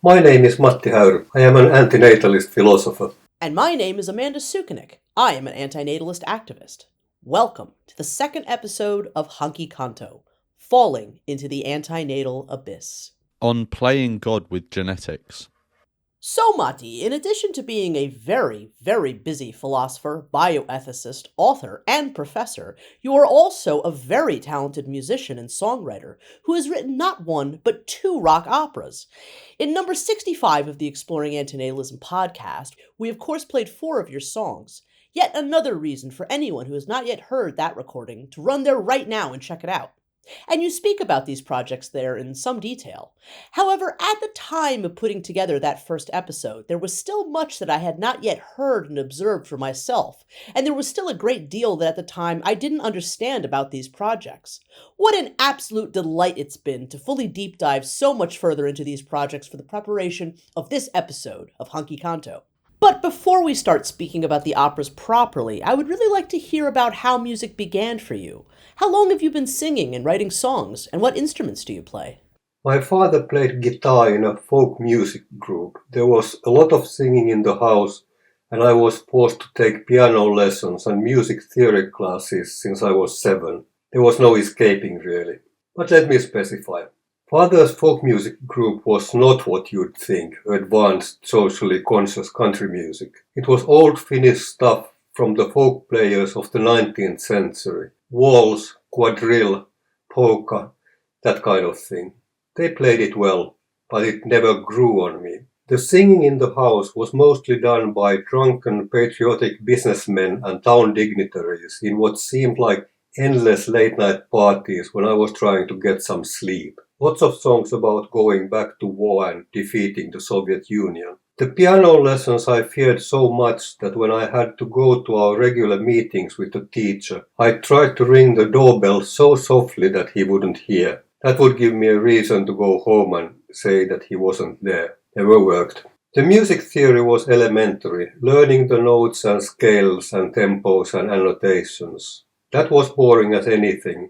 My name is Matti Häyry. I am an anti-natalist philosopher. And my name is Amanda Sukenick. I am an anti-natalist activist. Welcome to the second episode of Hankikanto, Falling into the Anti-Natal Abyss. On playing God with genetics. So, Matti, in addition to being a very, very busy philosopher, bioethicist, author, and professor, you are also a very talented musician and songwriter who has written not one, but 2 rock operas. In number 65 of the Exploring Antinatalism podcast, we of course played 4 of your songs. Yet another reason for anyone who has not yet heard that recording to run there right now and check it out. And you speak about these projects there in some detail. However, at the time of putting together that first episode, there was still much that I had not yet heard and observed for myself, and there was still a great deal that at the time I didn't understand about these projects. What an absolute delight it's been to fully deep dive so much further into these projects for the preparation of this episode of Hankikanto. But before we start speaking about the operas properly, I would really like to hear about how music began for you. How long have you been singing and writing songs, and what instruments do you play? My father played guitar in a folk music group. There was a lot of singing in the house, and I was forced to take piano lessons and music theory classes since I was 7. There was no escaping really. But let me specify. Father's folk music group was not what you'd think, advanced, socially conscious country music. It was old Finnish stuff from the folk players of the 19th century. Waltz, quadrille, polka, that kind of thing. They played it well, but it never grew on me. The singing in the house was mostly done by drunken patriotic businessmen and town dignitaries in what seemed like endless late-night parties when I was trying to get some sleep. Lots of songs about going back to war and defeating the Soviet Union. The piano lessons I feared so much that when I had to go to our regular meetings with the teacher, I tried to ring the doorbell so softly that he wouldn't hear. That would give me a reason to go home and say that he wasn't there. Never worked. The music theory was elementary, learning the notes and scales and tempos and annotations. That was boring as anything,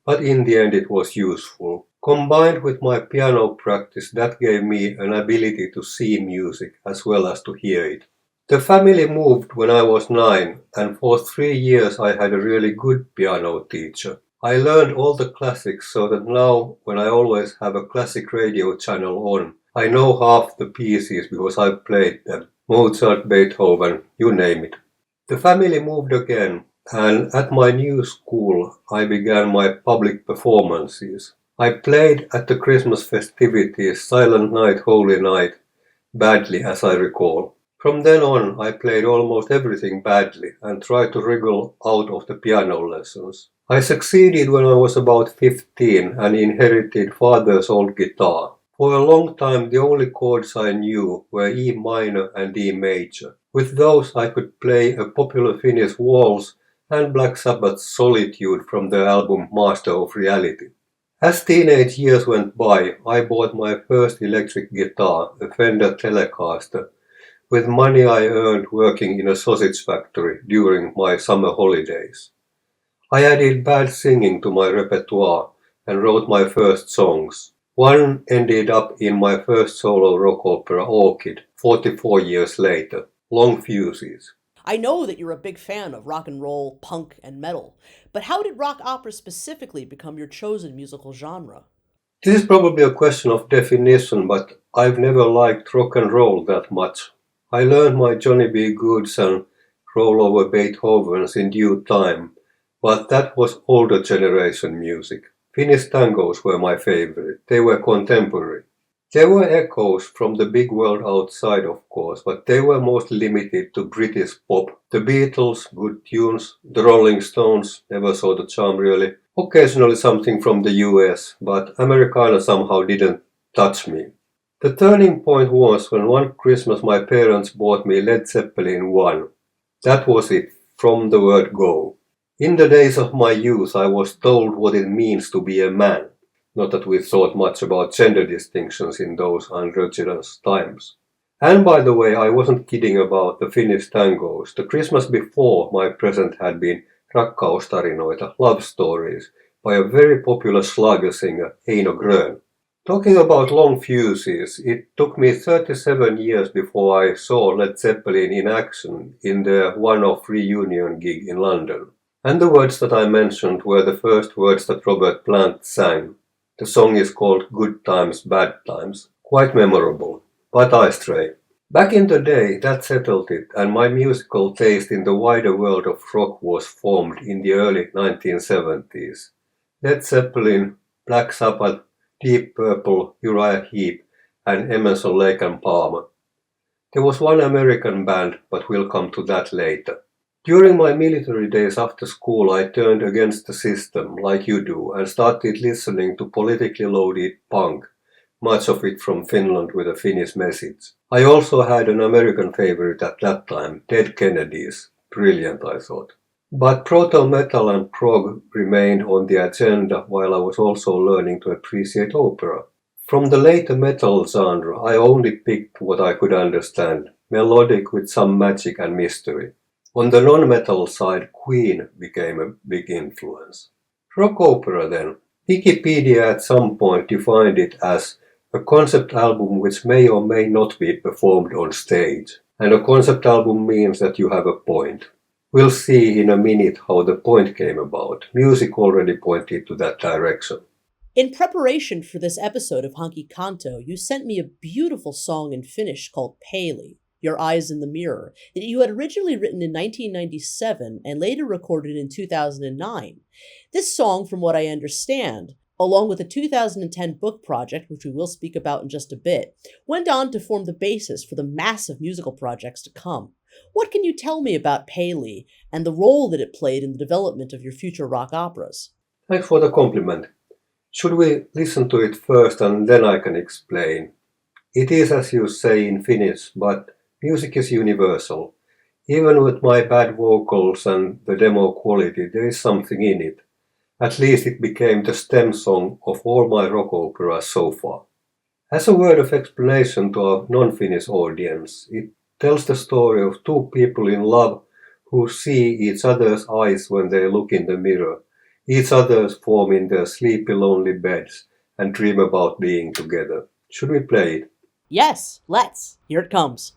but in the end it was useful. Combined with my piano practice, that gave me an ability to see music as well as to hear it. The family moved when I was 9, and for 3 years I had a really good piano teacher. I learned all the classics so that now, when I always have a classic radio channel on, I know half the pieces because I've played them. Mozart, Beethoven, you name it. The family moved again, and at my new school I began my public performances. I played at the Christmas festivities, Silent Night, Holy Night, badly as I recall. From then on I played almost everything badly and tried to wriggle out of the piano lessons. I succeeded when I was about 15 and inherited father's old guitar. For a long time the only chords I knew were E minor and D major. With those I could play a popular Finnish waltz and Black Sabbath's Solitude from their album Master of Reality. As teenage years went by, I bought my first electric guitar, a Fender Telecaster, with money I earned working in a sausage factory during my summer holidays. I added bad singing to my repertoire and wrote my first songs. One ended up in my first solo rock opera, Orchid, 44 years later. Long fuses. I know that you're a big fan of rock and roll, punk, and metal, but how did rock opera specifically become your chosen musical genre? This is probably a question of definition, but I've never liked rock and roll that much. I learned my Johnny B. Goods and roll over Beethovens in due time, but that was older generation music. Finnish tangos were my favorite. They were contemporary. There were echoes from the big world outside, of course, but they were mostly limited to British pop. The Beatles, good tunes. The Rolling Stones, never saw the charm really. Occasionally something from the US, but Americana somehow didn't touch me. The turning point was when one Christmas my parents bought me Led Zeppelin 1. That was it, from the word go. In the days of my youth I was told what it means to be a man. Not that we thought much about gender distinctions in those androgynous times. And by the way, I wasn't kidding about the Finnish tangos. The Christmas before, my present had been Rakkaustarinoita, love stories, by a very popular Schlager singer, Eino Grön. Talking about long fuses, it took me 37 years before I saw Led Zeppelin in action in their one-off reunion gig in London. And the words that I mentioned were the first words that Robert Plant sang. The song is called Good Times, Bad Times. Quite memorable. But I stray. Back in the day, that settled it, and my musical taste in the wider world of rock was formed in the early 1970s. Led Zeppelin, Black Sabbath, Deep Purple, Uriah Heep, and Emerson, Lake and Palmer. There was one American band, but we'll come to that later. During my military days after school, I turned against the system, like you do, and started listening to politically loaded punk, much of it from Finland with a Finnish message. I also had an American favorite at that time, Dead Kennedys. Brilliant, I thought. But proto-metal and prog remained on the agenda while I was also learning to appreciate opera. From the later metal genre, I only picked what I could understand, melodic with some magic and mystery. On the non-metal side, Queen became a big influence. Rock opera then. Wikipedia at some point defined it as a concept album which may or may not be performed on stage. And a concept album means that you have a point. We'll see in a minute how the point came about. Music already pointed to that direction. In preparation for this episode of Hankikanto, you sent me a beautiful song in Finnish called Peili, Your Eyes in the Mirror, that you had originally written in 1997 and later recorded in 2009. This song, from what I understand, along with a 2010 book project, which we will speak about in just a bit, went on to form the basis for the massive musical projects to come. What can you tell me about Peili and the role that it played in the development of your future rock operas? Thanks for the compliment. Should we listen to it first and then I can explain? It is as you say in Finnish, but music is universal. Even with my bad vocals and the demo quality, there is something in it. At least it became the stem song of all my rock operas so far. As a word of explanation to our non-Finnish audience, it tells the story of two people in love who see each other's eyes when they look in the mirror, each other's form in their sleepy, lonely beds, and dream about being together. Should we play it? Yes, let's. Here it comes.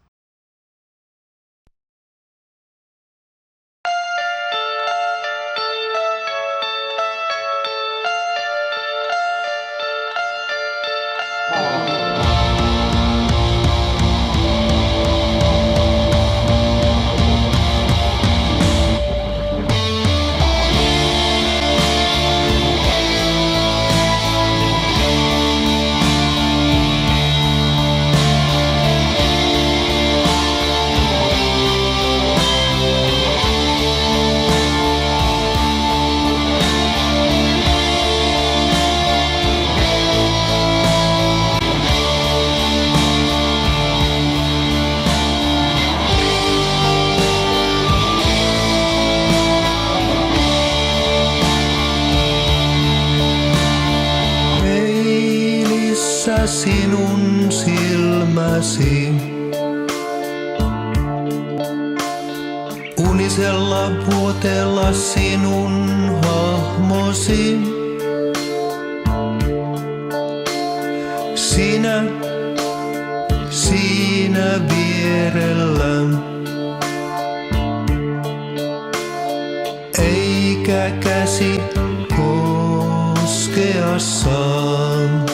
Sinun silmäsi. Unisella vuotella sinun hahmosi. Sinä siinä vierellä. Eikä käsi koskea saa.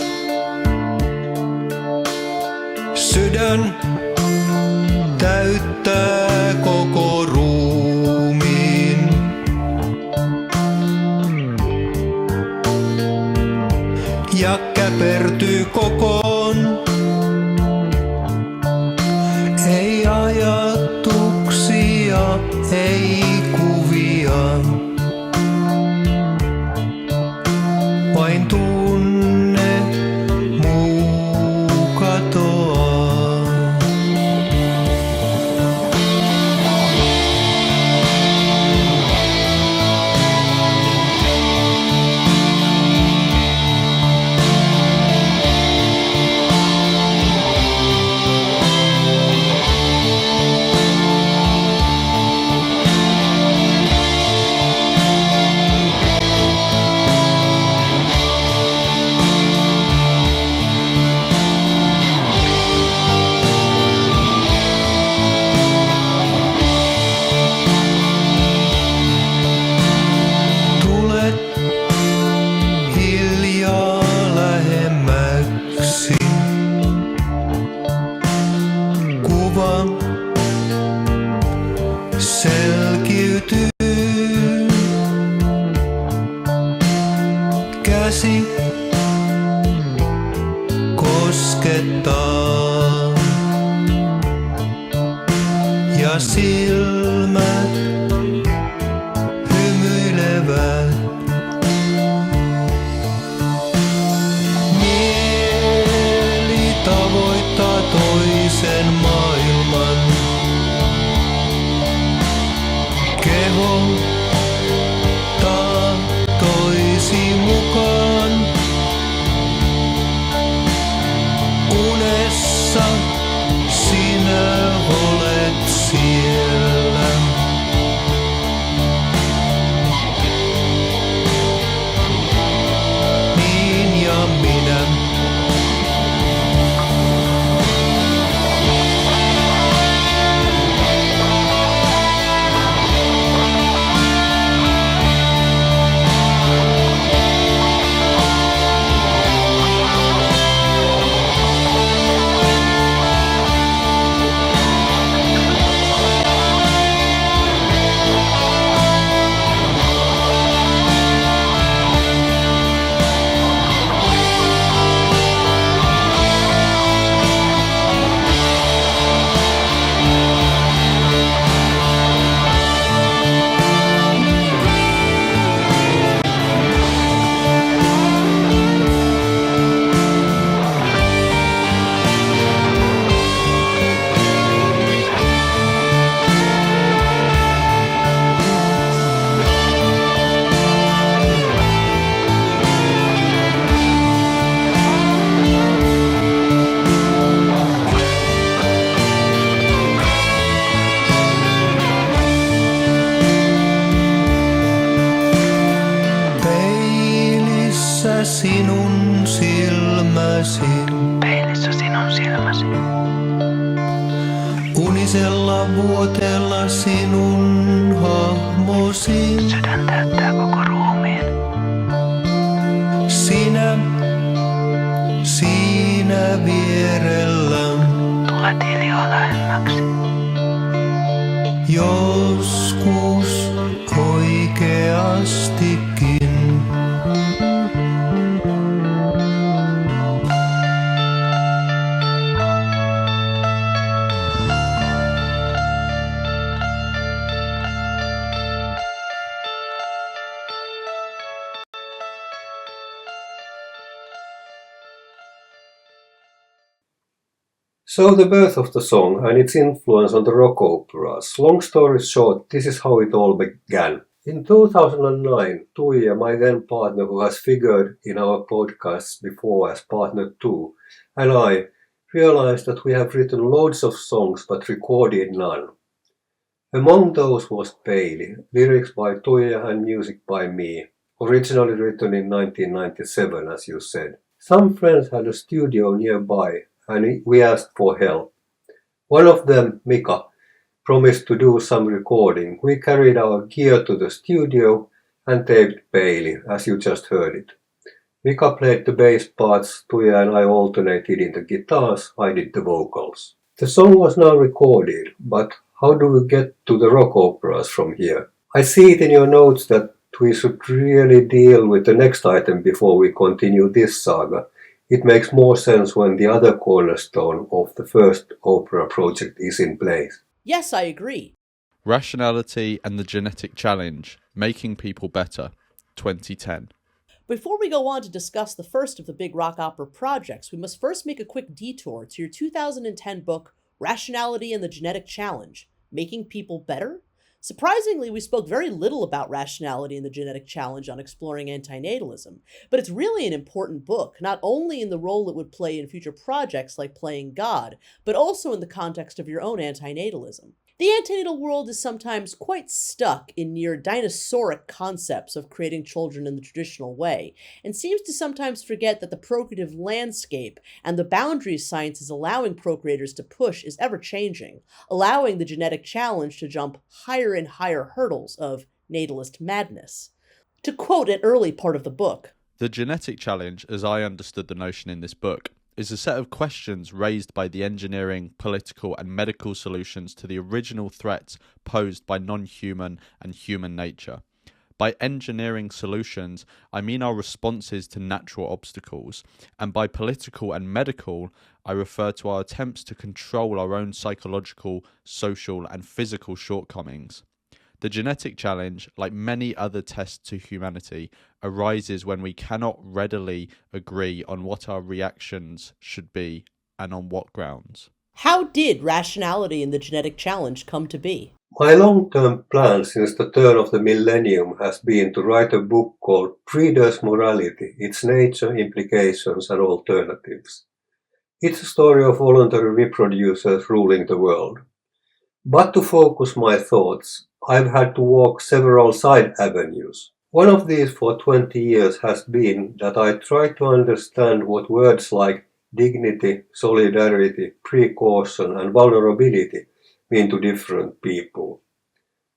Sydän täyttää koko ruumiin. Ja käpertyy kokoon. Ei ajatuksia, ei kuvia. Vain tunne kuva selkiytyy. Käsi koskettaa ja silmät hymyilevät. Mieli tavoittaa toisen maailman. Keho tahtoisi mukaan. Unessa sinä olet siellä. Niin ja minä. Sinun silmäsi. Peilissä sinun silmäsi. Unisella vuotella sinun hahmosi. Sydän täyttää koko ruumiin. Sinä siinä vierellä. Tulet hiljaa lähemmäksi. Joskus oikeastikin. So the birth of the song and its influence on the rock operas. Long story short, this is how it all began. In 2009, Tuija, my then partner who has figured in our podcasts before as partner 2, and I realized that we have written loads of songs but recorded none. Among those was Peili, lyrics by Tuija and music by me, originally written in 1997 as you said. Some friends had a studio nearby and we asked for help. One of them, Mika, promised to do some recording. We carried our gear to the studio and taped Peili, as you just heard it. Mika played the bass parts, Tuija and I alternated in the guitars, I did the vocals. The song was now recorded, but how do we get to the rock operas from here? I see it in your notes that we should really deal with the next item before we continue this saga. It makes more sense when the other cornerstone of the first opera project is in place. Yes, I agree. Rationality and the Genetic Challenge, Making People Better, 2010. Before we go on to discuss the first of the big rock opera projects, we must first make a quick detour to your 2010 book, Rationality and the Genetic Challenge, Making People Better? Surprisingly, we spoke very little about rationality and the genetic challenge on exploring antinatalism, but it's really an important book, not only in the role it would play in future projects like Playing God, but also in the context of your own antinatalism. The antinatal world is sometimes quite stuck in near dinosauric concepts of creating children in the traditional way, and seems to sometimes forget that the procreative landscape and the boundaries science is allowing procreators to push is ever-changing, allowing the genetic challenge to jump higher and higher hurdles of natalist madness. To quote an early part of the book, The genetic challenge, as I understood the notion in this book, is a set of questions raised by the engineering, political, and medical solutions to the original threats posed by non-human and human nature. By engineering solutions, I mean our responses to natural obstacles, and by political and medical, I refer to our attempts to control our own psychological, social, and physical shortcomings. The genetic challenge, like many other tests to humanity, arises when we cannot readily agree on what our reactions should be and on what grounds. How did rationality in the genetic challenge come to be? My long-term plan since the turn of the millennium has been to write a book called Breeders' Morality, Its Nature, Implications and Alternatives. It's a story of voluntary reproducers ruling the world. But to focus my thoughts, I've had to walk several side avenues. One of these for 20 years has been that I try to understand what words like dignity, solidarity, precaution and vulnerability mean to different people.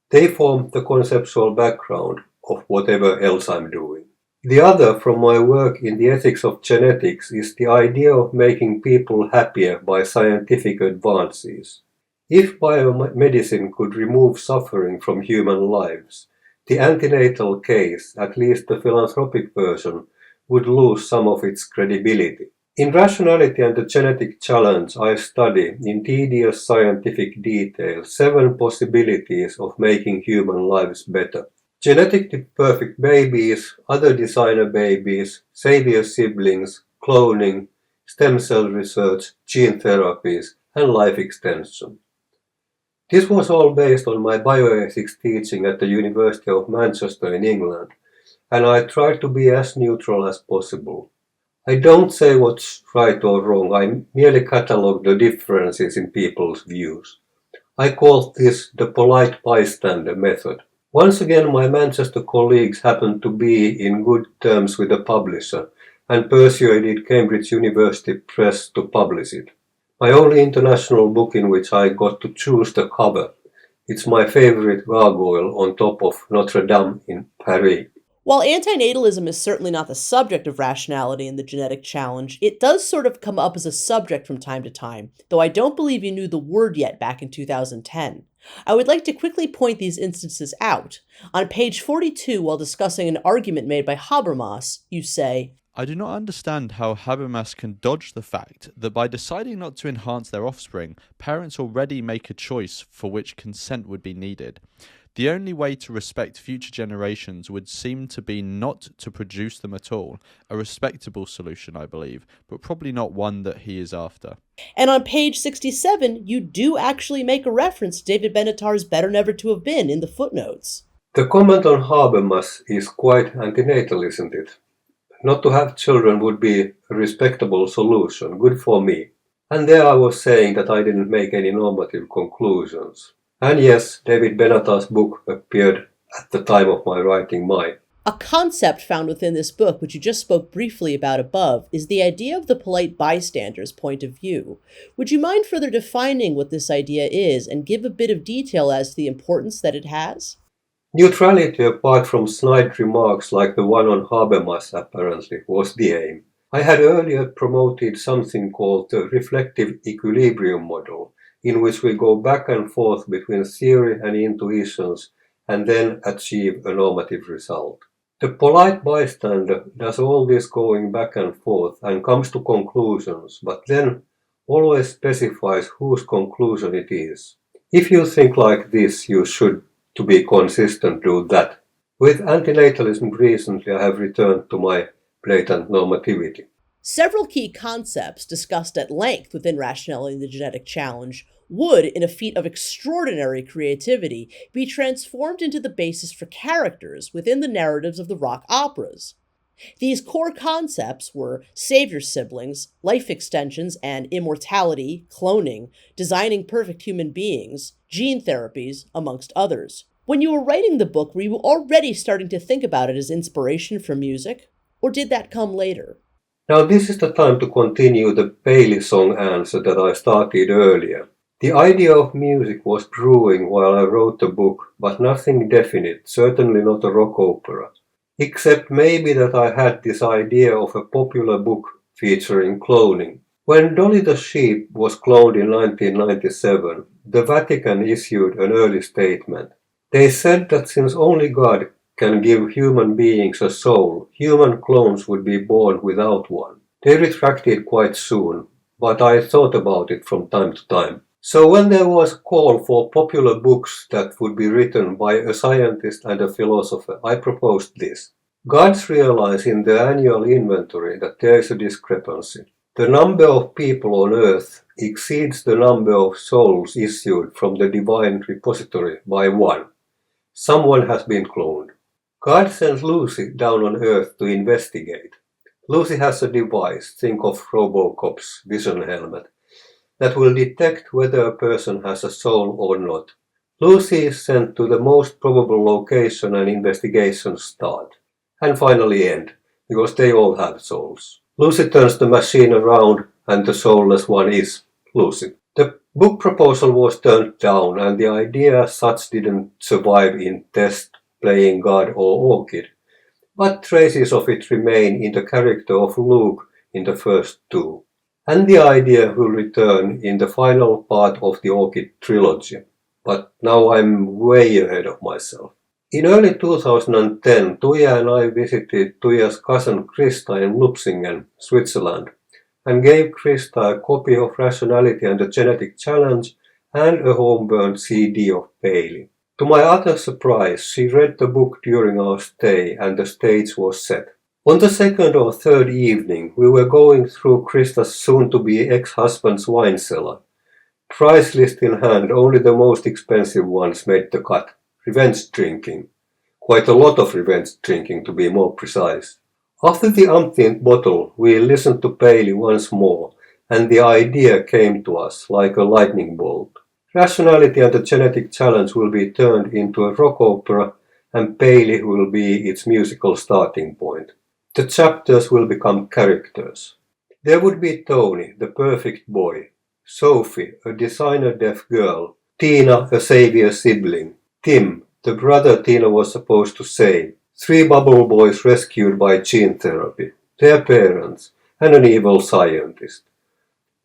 They form the conceptual background of whatever else I'm doing. The other from my work in the ethics of genetics is the idea of making people happier by scientific advances. If biomedicine could remove suffering from human lives, the anti-natal case, at least the philanthropic version, would lose some of its credibility. In Rationality and the Genetic Challenge, I study in tedious scientific detail 7 possibilities of making human lives better. Genetically perfect babies, other designer babies, savior siblings, cloning, stem cell research, gene therapies, and life extension. This was all based on my bioethics teaching at the University of Manchester in England, and I tried to be as neutral as possible. I don't say what's right or wrong, I merely catalogue the differences in people's views. I call this the polite bystander method. Once again, my Manchester colleagues happened to be in good terms with the publisher and persuaded Cambridge University Press to publish it. My only international book in which I got to choose the cover. It's my favorite gargoyle on top of Notre Dame in Paris. While antinatalism is certainly not the subject of rationality in the genetic challenge, it does sort of come up as a subject from time to time, though I don't believe you knew the word yet back in 2010. I would like to quickly point these instances out. On page 42, while discussing an argument made by Habermas, you say, I do not understand how Habermas can dodge the fact that by deciding not to enhance their offspring, parents already make a choice for which consent would be needed. The only way to respect future generations would seem to be not to produce them at all, a respectable solution, I believe, but probably not one that he is after. And on page 67, you do actually make a reference to David Benatar's Better Never to Have Been in the footnotes. The comment on Habermas is quite antinatal, isn't it? Not to have children would be a respectable solution, good for me. And there I was saying that I didn't make any normative conclusions. And yes, David Benatar's book appeared at the time of my writing mine. A concept found within this book, which you just spoke briefly about above, is the idea of the polite bystander's point of view. Would you mind further defining what this idea is and give a bit of detail as to the importance that it has? Neutrality, apart from snide remarks like the one on Habermas apparently, was the aim. I had earlier promoted something called the reflective equilibrium model, in which we go back and forth between theory and intuitions and then achieve a normative result. The polite bystander does all this going back and forth and comes to conclusions, but then always specifies whose conclusion it is. If you think like this, you should, to be consistent, do that. With antinatalism recently, I have returned to my blatant normativity. Several key concepts discussed at length within Rationality and the Genetic Challenge would, in a feat of extraordinary creativity, be transformed into the basis for characters within the narratives of the rock operas. These core concepts were savior siblings, life extensions and immortality, cloning, designing perfect human beings, gene therapies, amongst others. When you were writing the book, were you already starting to think about it as inspiration for music, or did that come later? Now this is the time to continue the Bailey song answer that I started earlier. The idea of music was brewing while I wrote the book, but nothing definite, certainly not a rock opera. Except maybe that I had this idea of a popular book featuring cloning, When Dolly the sheep was cloned in 1997, the Vatican issued an early statement. They said that since only God can give human beings a soul, human clones would be born without one. They retracted quite soon, but I thought about it from time to time. So when there was a call for popular books that would be written by a scientist and a philosopher, I proposed this. Gods realize in the annual inventory that there is a discrepancy. The number of people on earth exceeds the number of souls issued from the divine repository by one. Someone has been cloned. God sends Lucy down on earth to investigate. Lucy has a device, think of Robocop's vision helmet, that will detect whether a person has a soul or not. Lucy is sent to the most probable location and investigations start. And finally end, because they all have souls. Lucy turns the machine around and the soulless one is Lucy. The book proposal was turned down and the idea as such didn't survive in Test, Playing God or Orchid, but traces of it remain in the character of Luke in the first two. And the idea will return in the final part of the Orchid trilogy, but now I'm way ahead of myself. In early 2010, Tuija and I visited Tuija's cousin Krista in Lupsingen, Switzerland, and gave Krista a copy of Rationality and the Genetic Challenge and a home-burned CD of Paley. To my utter surprise, she read the book during our stay and the stage was set. On the second or third evening, we were going through Krista's soon-to-be ex-husband's wine cellar. Price list in hand, only the most expensive ones made the cut. Revenge drinking. Quite a lot of revenge drinking, to be more precise. After the umpteenth bottle, we listened to Paley once more, and the idea came to us like a lightning bolt. Rationality and the Genetic Challenge will be turned into a rock opera, and Paley will be its musical starting point. The chapters will become characters. There would be Tony, the perfect boy, Sophie, a designer-deaf girl, Tina, a savior sibling, Tim, the brother Tina was supposed to save, 3 bubble boys rescued by gene therapy, their parents, and an evil scientist.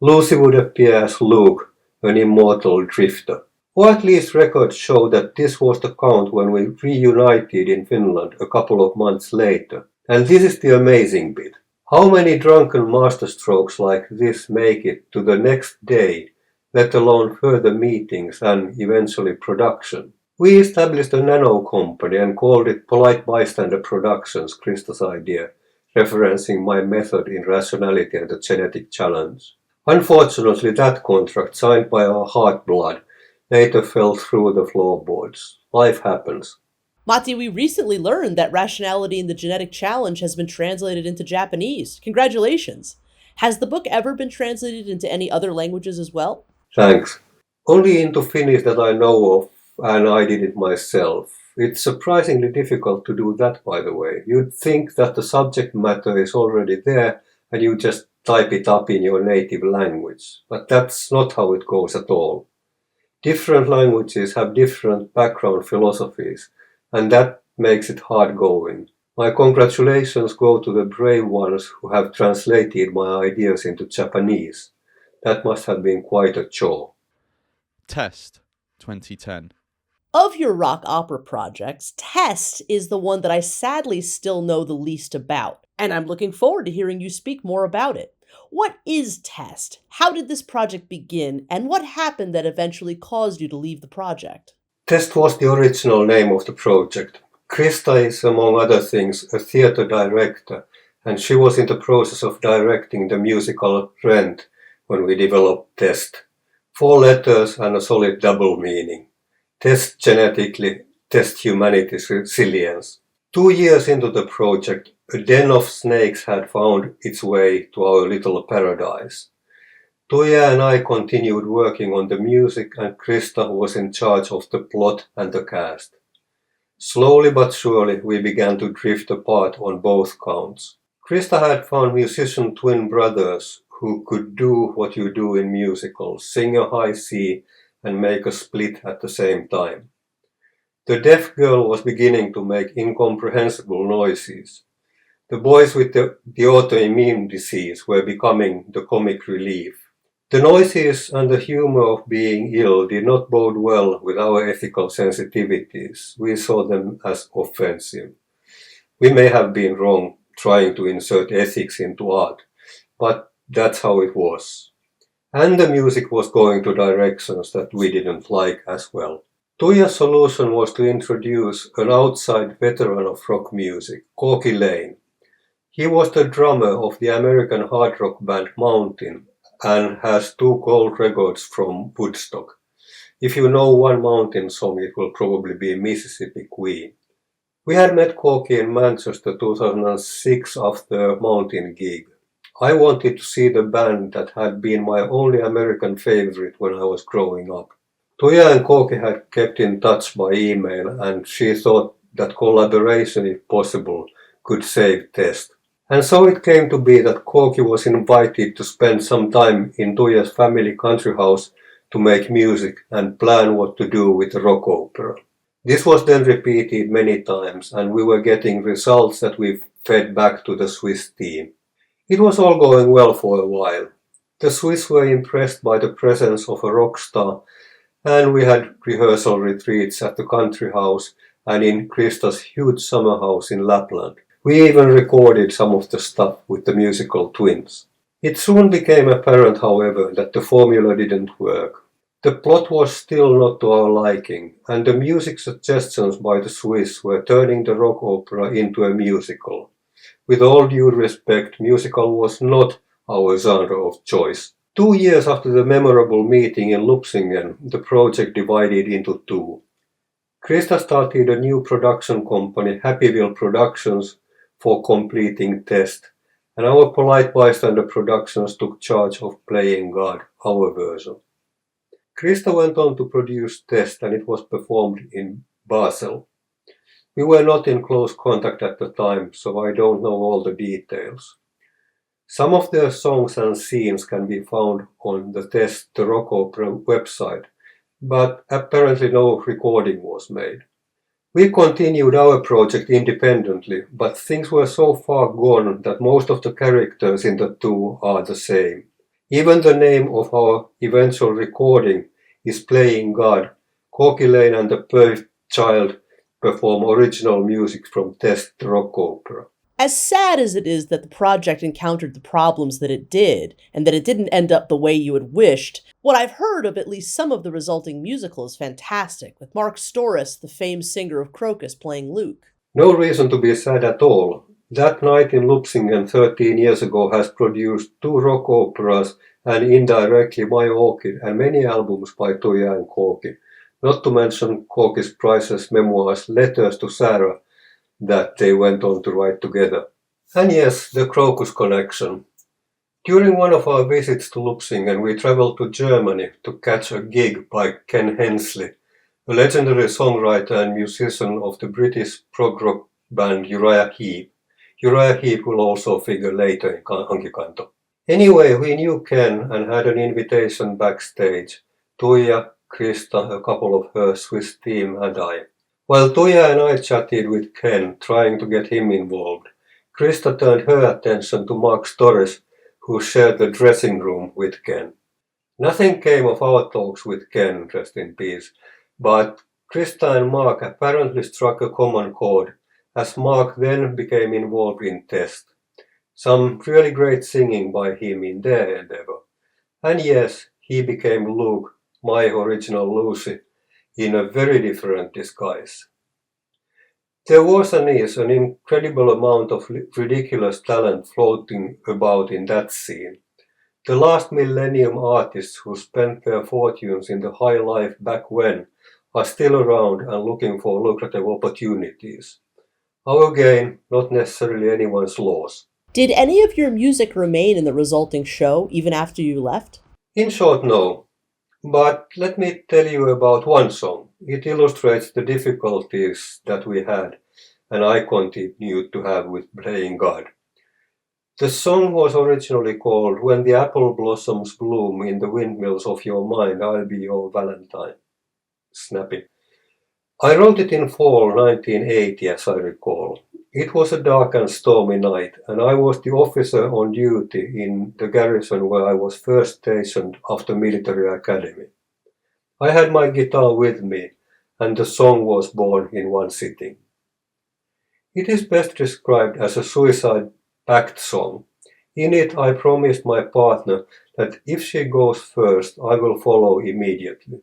Lucy would appear as Luke, an immortal drifter. Or at least records show that this was the count when we reunited in Finland a couple of months later. And this is the amazing bit. How many drunken masterstrokes like this make it to the next day, let alone further meetings and eventually production? We established a nano company and called it Polite Bystander Productions, Krista's idea, referencing my method in Rationality and the Genetic Challenge. Unfortunately, that contract, signed by our heartblood, later fell through the floorboards. Life happens. Matti, we recently learned that Rationality and the Genetic Challenge has been translated into Japanese. Congratulations! Has the book ever been translated into any other languages as well? Thanks. Only into Finnish that I know of, and I did it myself. It's surprisingly difficult to do that, by the way. You'd think that the subject matter is already there and you just type it up in your native language. But that's not how it goes at all. Different languages have different background philosophies, and that makes it hard going. My congratulations go to the brave ones who have translated my ideas into Japanese. That must have been quite a chore. Test 2010. Of your rock opera projects, Test is the one that I sadly still know the least about, and I'm looking forward to hearing you speak more about it. What is Test? How did this project begin, and what happened that eventually caused you to leave the project? Test was the original name of the project. Krista is, among other things, a theatre director, and she was in the process of directing the musical Rent when we developed Test. 4 letters and a solid double meaning. Test genetically, test humanity's resilience. 2 years into the project, a den of snakes had found its way to our little paradise. Tuija and I continued working on the music and Krista was in charge of the plot and the cast. Slowly but surely we began to drift apart on both counts. Krista had found musician twin brothers who could do what you do in musicals, sing a high C and make a split at the same time. The deaf girl was beginning to make incomprehensible noises. The boys with the autoimmune disease were becoming the comic relief. The noises and the humor of being ill did not bode well with our ethical sensitivities. We saw them as offensive. We may have been wrong trying to insert ethics into art, but that's how it was. And the music was going to directions that we didn't like as well. Tuija's solution was to introduce an outside veteran of rock music, Corky Lane. He was the drummer of the American hard rock band Mountain and has 2 gold records from Woodstock. If you know one Mountain song, it will probably be Mississippi Queen. We had met Corky in Manchester 2006 after a Mountain gig. I wanted to see the band that had been my only American favorite when I was growing up. Tuija and Corky had kept in touch by email, and she thought that collaboration, if possible, could save Test. And so it came to be that Corky was invited to spend some time in Tuija's family country house to make music and plan what to do with the rock opera. This was then repeated many times, and we were getting results that we fed back to the Swiss team. It was all going well for a while. The Swiss were impressed by the presence of a rock star, and we had rehearsal retreats at the country house and in Krista's huge summer house in Lapland. We even recorded some of the stuff with the musical twins. It soon became apparent, however, that the formula didn't work. The plot was still not to our liking, and the music suggestions by the Swiss were turning the rock opera into a musical. With all due respect, musical was not our genre of choice. 2 years after the memorable meeting in Lupsingen, the project divided into 2. Krista started a new production company, Happyville Productions, for completing Test, and our Polite Bystander Productions took charge of Playing God, our version. Krista went on to produce Test, and it was performed in Basel. We were not in close contact at the time, so I don't know all the details. Some of their songs and scenes can be found on the Test the Rock Opera website, but apparently no recording was made. We continued our project independently, but things were so far gone that most of the characters in the 2 are the same. Even the name of our eventual recording is Playing God. Corky Lane and the Perfect Child perform original music from Test the Rock Opera. As sad as it is that the project encountered the problems that it did, and that it didn't end up the way you had wished, what I've heard of at least some of the resulting musical is fantastic, with Mark Storis, the famed singer of Crocus, playing Luke. No reason to be sad at all. That Night in Lupsingen 13 years ago has produced 2 rock operas and indirectly My Orchid and many albums by Tuija and Corky, not to mention Corky's priceless memoirs, Letters to Sarah, that they went on to write together. And yes, the Crocus connection. During one of our visits to Lupsingen, we traveled to Germany to catch a gig by Ken Hensley, a legendary songwriter and musician of the British prog rock band Uriah Heep. Uriah Heep will also figure later in Hankikanto. Anyway, we knew Ken and had an invitation backstage. Tuija, Krista, a couple of her Swiss team, and I. While Tuija and I chatted with Ken, trying to get him involved, Krista turned her attention to Mark Storis, who shared the dressing room with Ken. Nothing came of our talks with Ken, rest in peace, but Krista and Mark apparently struck a common chord, as Mark then became involved in Test. Some really great singing by him in their endeavor. And yes, he became Luke, my original Lucy, in a very different disguise. There was and is an incredible amount of ridiculous talent floating about in that scene. The last millennium artists who spent their fortunes in the high life back when are still around and looking for lucrative opportunities. Our gain, not necessarily anyone's loss. Did any of your music remain in the resulting show even after you left? In short, no. But let me tell you about one song. It illustrates the difficulties that we had, and I continued to have with Playing God. The song was originally called When the Apple Blossoms Bloom in the Windmills of Your Mind, I'll Be Your Valentine. Snappy. I wrote it in fall 1980, as I recall. It was a dark and stormy night, and I was the officer on duty in the garrison where I was first stationed after military academy. I had my guitar with me, and the song was born in one sitting. It is best described as a suicide-pact song. In it, I promised my partner that if she goes first, I will follow immediately.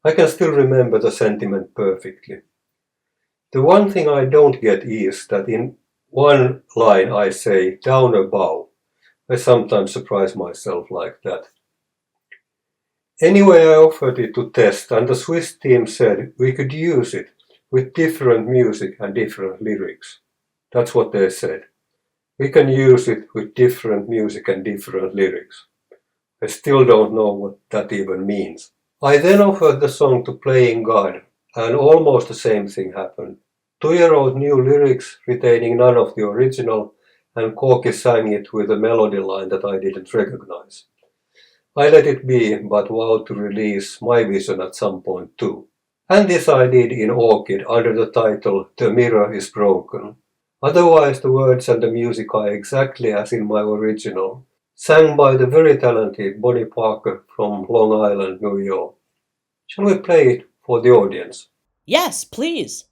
I can still remember the sentiment perfectly. The one thing I don't get is that in one line I say, down a bow. I sometimes surprise myself like that. Anyway, I offered it to test, and the Swiss team said we could use it with different music and different lyrics. That's what they said. We can use it with different music and different lyrics. I still don't know what that even means. I then offered the song to Playing God, and almost the same thing happened. Tuija wrote new lyrics retaining none of the original, and Corky sang it with a melody line that I didn't recognize. I let it be, but vowed to release my vision at some point too. And this I did in Orchid under the title The Mirror is Broken. Otherwise the words and the music are exactly as in my original, sang by the very talented Bonnie Parker from Long Island, New York. Shall we play it for the audience? Yes, please.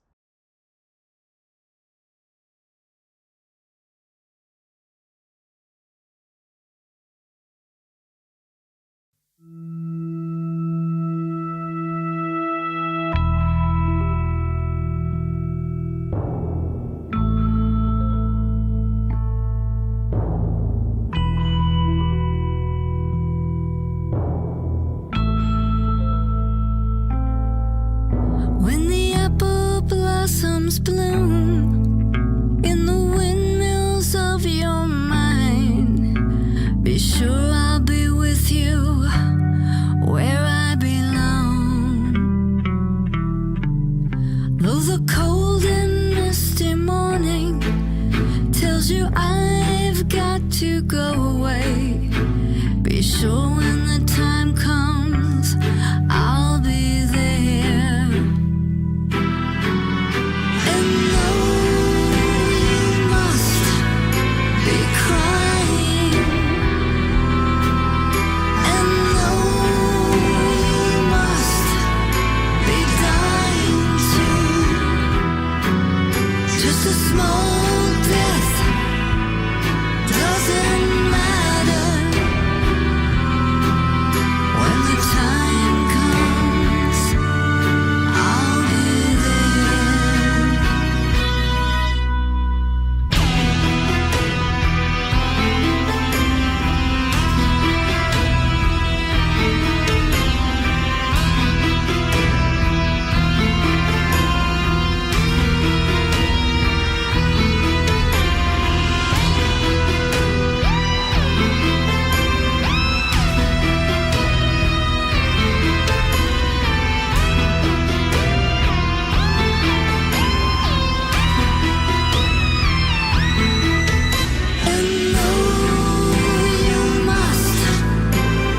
When the apple blossoms bloom in the windmills of your mind, be sure I'll be with you where I belong. Though the cold and misty morning tells you I've got to go away, be sure when the time comes I'll be there. And though you must be crying, and though you must be dying too, just a small death doesn't matter. When the time comes, I'll be there. And though you must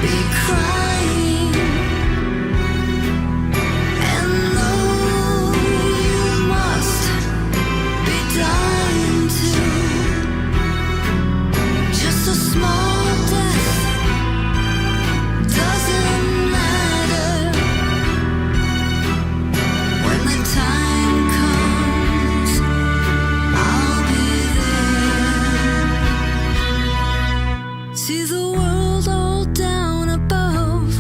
be crying, and though you must be dying too, just a small death doesn't matter. When the time comes, I'll be there. See the world all down above,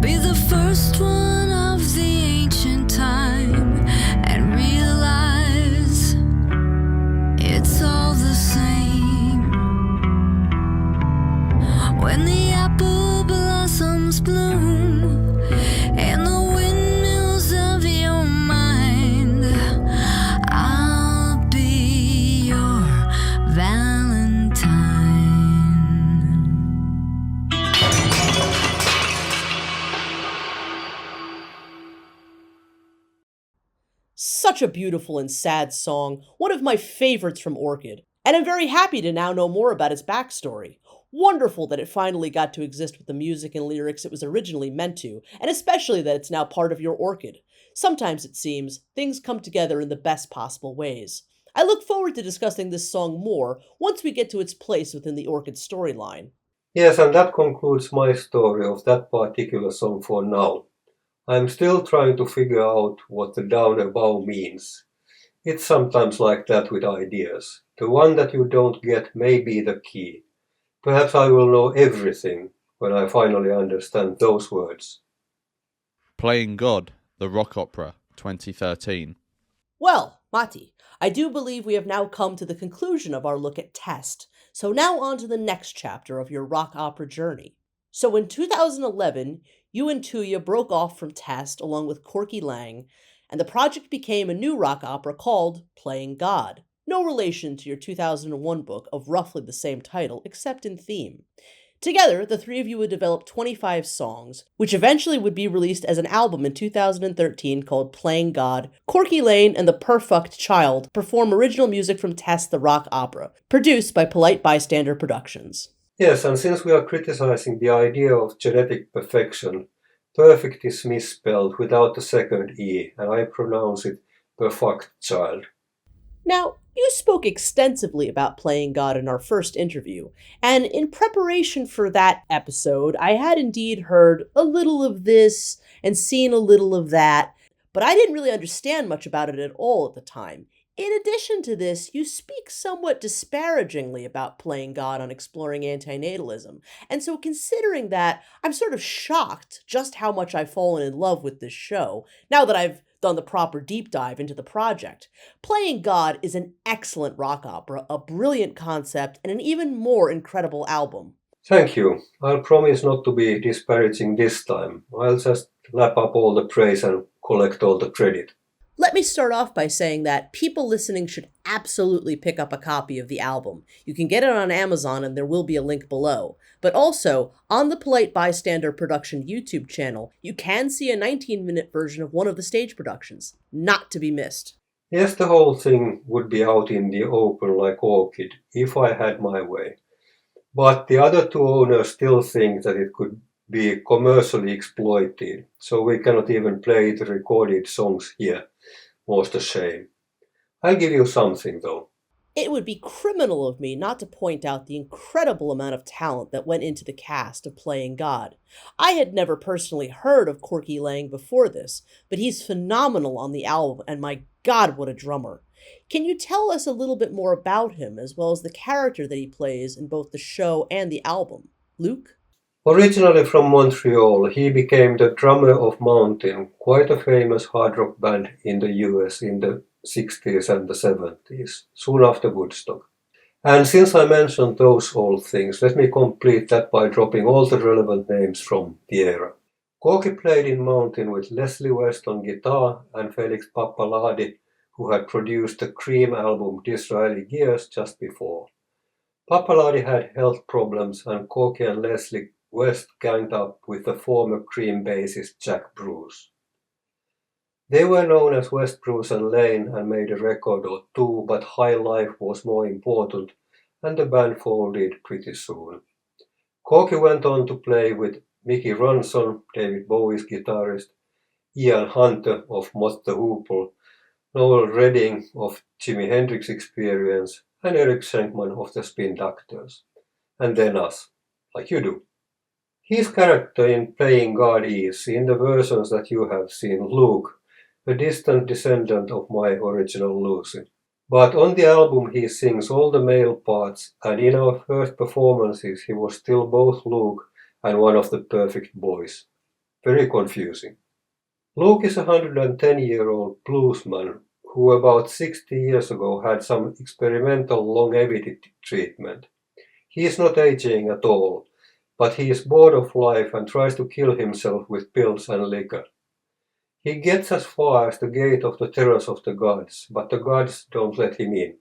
be the first one of the ancient time, and realize it's all the same. When the apple blossoms bloom and the windmills of your mind, I'll be your Valentine. Such a beautiful and sad song, one of my favorites from Orchid, and I'm very happy to now know more about its backstory. Wonderful that it finally got to exist with the music and lyrics it was originally meant to, and especially that it's now part of your Orchid. Sometimes it seems things come together in the best possible ways. I look forward to discussing this song more once we get to its place within the Orchid storyline. Yes, and that concludes my story of that particular song for now. I'm still trying to figure out what the down above means. It's sometimes like that with ideas. The one that you don't get may be the key. Perhaps I will know everything when I finally understand those words. Playing God, the rock opera, 2013. Well, Matti, I do believe we have now come to the conclusion of our look at Test, so now on to the next chapter of your rock opera journey. So in 2011, you and Tuija broke off from Test along with Corky Lang, and the project became a new rock opera called Playing God. No relation to your 2001 book of roughly the same title, except in theme. Together, the three of you would develop 25 songs, which eventually would be released as an album in 2013 called Playing God. Corky Lane and the Perfect Child perform original music from Test the Rock Opera, produced by Polite Bystander Productions. Yes, and since we are criticizing the idea of genetic perfection, perfect is misspelled without the second E, and I pronounce it Perfect Child. Now, you spoke extensively about Playing God in our first interview, and in preparation for that episode, I had indeed heard a little of this and seen a little of that, but I didn't really understand much about it at all at the time. In addition to this, you speak somewhat disparagingly about Playing God on Exploring Anti-Natalism, and so considering that, I'm sort of shocked just how much I've fallen in love with this show, now that I've done the proper deep dive into the project. Playing God is an excellent rock opera, a brilliant concept, and an even more incredible album. Thank you. I'll promise not to be disparaging this time. I'll just lap up all the praise and collect all the credit. Let me start off by saying that people listening should absolutely pick up a copy of the album. You can get it on Amazon and there will be a link below. But also, on the Polite Bystander Production YouTube channel, you can see a 19-minute version of one of the stage productions. Not to be missed. Yes, the whole thing would be out in the open like Orchid, if I had my way. But the other two owners still think that it could be commercially exploited, so we cannot even play the recorded songs here. Most a shame. I'll give you something though. It would be criminal of me not to point out the incredible amount of talent that went into the cast of Playing God. I had never personally heard of Corky Lang before this, but he's phenomenal on the album, and my God, what a drummer. Can you tell us a little bit more about him, as well as the character that he plays in both the show and the album? Luke? Originally from Montreal, he became the drummer of Mountain, quite a famous hard rock band in the US in the 60s and the 70s, soon after Woodstock. And since I mentioned those old things, let me complete that by dropping all the relevant names from the era. Corky played in Mountain with Leslie West on guitar and Felix Pappaladi, who had produced the Cream album Disraeli Gears just before. Pappaladi had health problems and Corky and Leslie West ganged up with the former Cream bassist Jack Bruce. They were known as West, Bruce and Lane and made a record or two, but High Life was more important and the band folded pretty soon. Corky went on to play with Mickey Ronson, David Bowie's guitarist, Ian Hunter of Mott the Hoople, Noel Redding of Jimi Hendrix Experience, and Eric Schenkman of the Spin Doctors. And then us, like you do. His character in Playing God is, in the versions that you have seen, Luke, a distant descendant of my original Lucy. But on the album he sings all the male parts, and in our first performances he was still both Luke and one of the perfect boys. Very confusing. Luke is a 110-year-old bluesman who about 60 years ago had some experimental longevity treatment. He is not aging at all, but he is bored of life and tries to kill himself with pills and liquor. He gets as far as the gate of the terrace of the gods, but the gods don't let him in.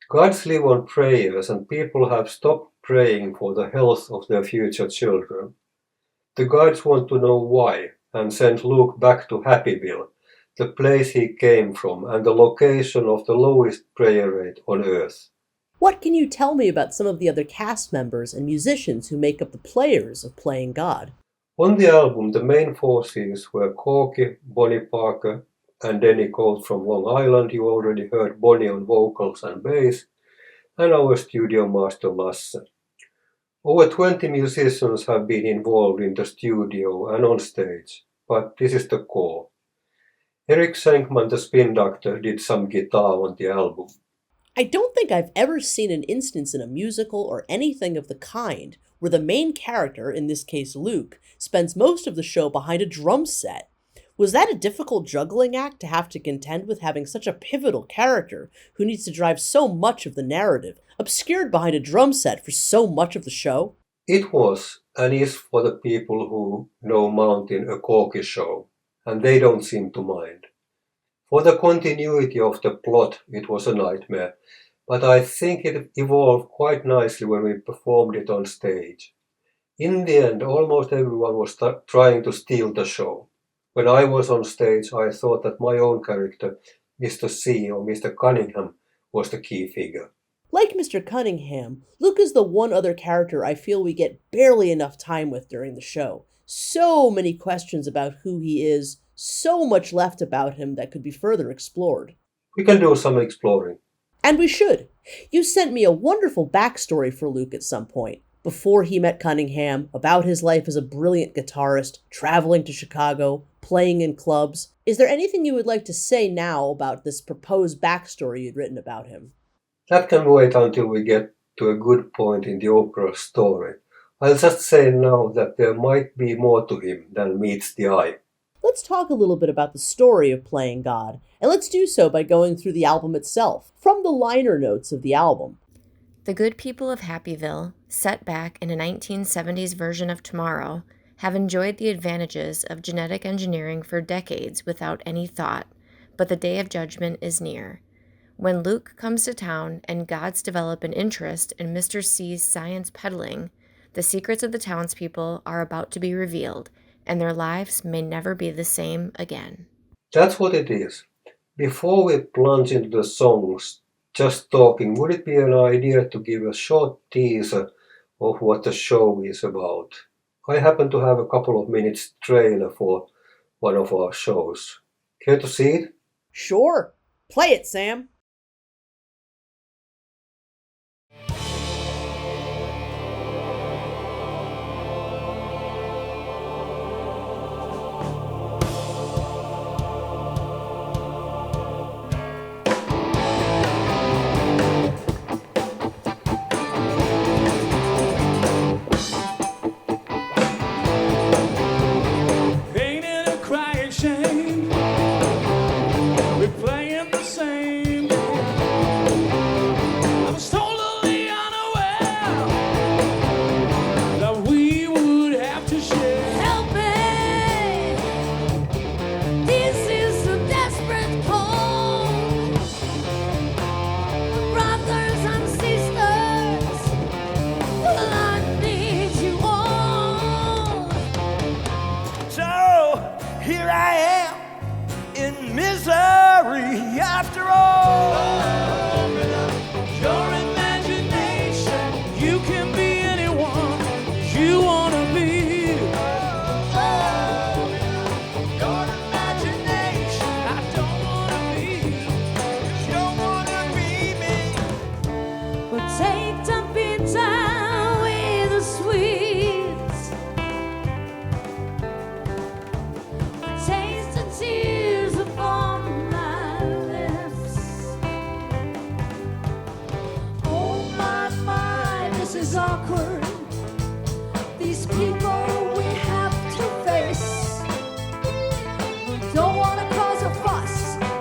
Gods live on prayers, and people have stopped praying for the health of their future children. The gods want to know why, and send Luke back to Happyville, the place he came from and the location of the lowest prayer rate on earth. What can you tell me about some of the other cast members and musicians who make up the players of Playing God? On the album, the main forces were Corky, Bonnie Parker, and Denny Colt from Long Island. You already heard Bonnie on vocals and bass, and our studio master Lasse. Over 20 musicians have been involved in the studio and on stage, but this is the core. Eric Senkman, the spin doctor, did some guitar on the album. I don't think I've ever seen an instance in a musical or anything of the kind where the main character, in this case Luke, spends most of the show behind a drum set. Was that a difficult juggling act to have to contend with having such a pivotal character who needs to drive so much of the narrative, obscured behind a drum set for so much of the show? It was and is for the people who know Mountain a corky show, and they don't seem to mind. For the continuity of the plot, it was a nightmare, but I think it evolved quite nicely when we performed it on stage. In the end, almost everyone was trying to steal the show. When I was on stage, I thought that my own character, Mr. C or Mr. Cunningham, was the key figure. Like Mr. Cunningham, Luke is the one other character I feel we get barely enough time with during the show. So many questions about who he is, so much left about him that could be further explored. We can do some exploring. And we should. You sent me a wonderful backstory for Luke at some point, before he met Cunningham, about his life as a brilliant guitarist, traveling to Chicago, playing in clubs. Is there anything you would like to say now about this proposed backstory you'd written about him? That can wait until we get to a good point in the opera story. I'll just say now that there might be more to him than meets the eye. Let's talk a little bit about the story of Playing God, and let's do so by going through the album itself, from the liner notes of the album. The good people of Happyville, set back in a 1970s version of tomorrow, have enjoyed the advantages of genetic engineering for decades without any thought, but the day of judgment is near. When Luke comes to town and gods develop an interest in Mr. C's science peddling, the secrets of the townspeople are about to be revealed, and their lives may never be the same again. That's what it is. Before we plunge into the songs, just talking, would it be an idea to give a short teaser of what the show is about? I happen to have a couple of minutes trailer for one of our shows. Care to see it? Sure. Play it, Sam.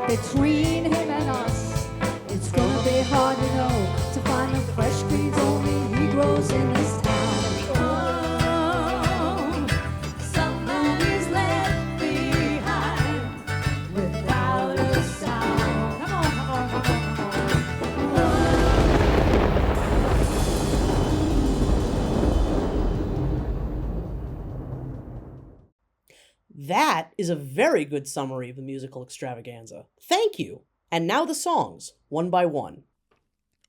Between him and us, it's gonna be hard to know, to find the fresh greens only he grows in this town. Oh, somebody's left behind without a sound. Come on, come on, come on, come on. That is a very good summary of the musical extravaganza. Thank you. And now the songs, one by one.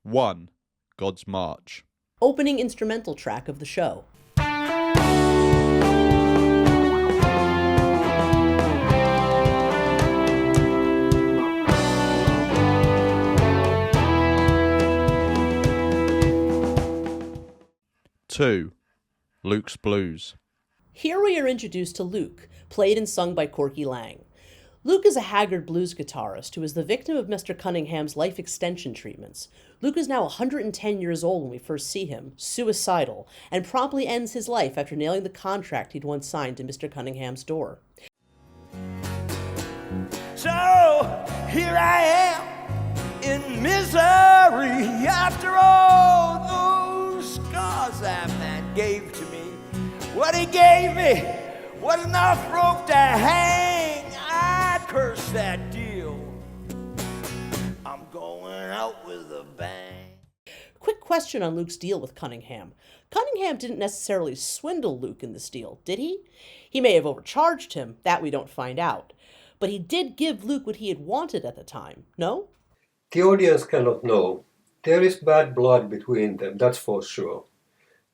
1. God's March. Opening instrumental track of the show. 2. Luke's Blues. Here we are introduced to Luke, played and sung by Corky Lang. Luke is a haggard blues guitarist who is the victim of Mr. Cunningham's life extension treatments. Luke is now 110 years old when we first see him, suicidal, and promptly ends his life after nailing the contract he'd once signed to Mr. Cunningham's door. So here I am in misery after all those scars that man gave to me. What he gave me was enough rope to hang. I curse that deal. I'm going out with a bang. Quick question on Luke's deal with Cunningham. Cunningham didn't necessarily swindle Luke in this deal, did he? He may have overcharged him, that we don't find out. But he did give Luke what he had wanted at the time, no? The audience cannot know. There is bad blood between them, that's for sure.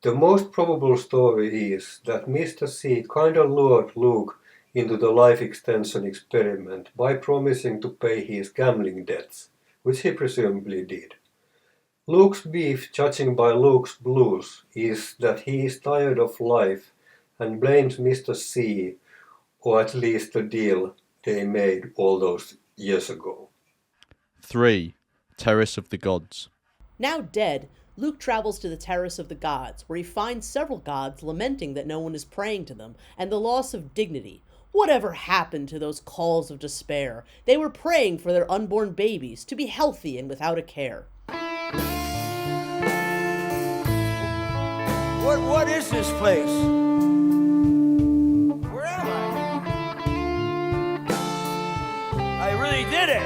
The most probable story is that Mr. C kinda lured Luke into the life extension experiment by promising to pay his gambling debts, which he presumably did. Luke's beef, judging by Luke's Blues, is that he is tired of life and blames Mr. C, or at least the deal they made all those years ago. 3. Terrace of the Gods. Now dead, Luke travels to the Terrace of the Gods, where he finds several gods lamenting that no one is praying to them, and the loss of dignity. Whatever happened to those calls of despair? They were praying for their unborn babies to be healthy and without a care. What is this place? Where am I? I really did it.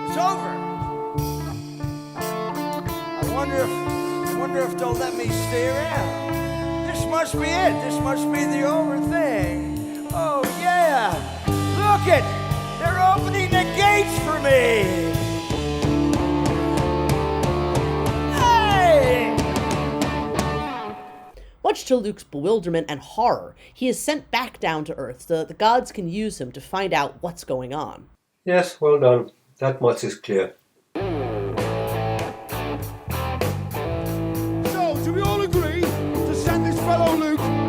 It's over. I wonder if they'll let me stay around. This must be it. This must be the over thing. Oh yeah. Look it. They're opening the gates for me. Hey! Much to Luke's bewilderment and horror, he is sent back down to Earth so that the gods can use him to find out what's going on. Yes, well done. That much is clear.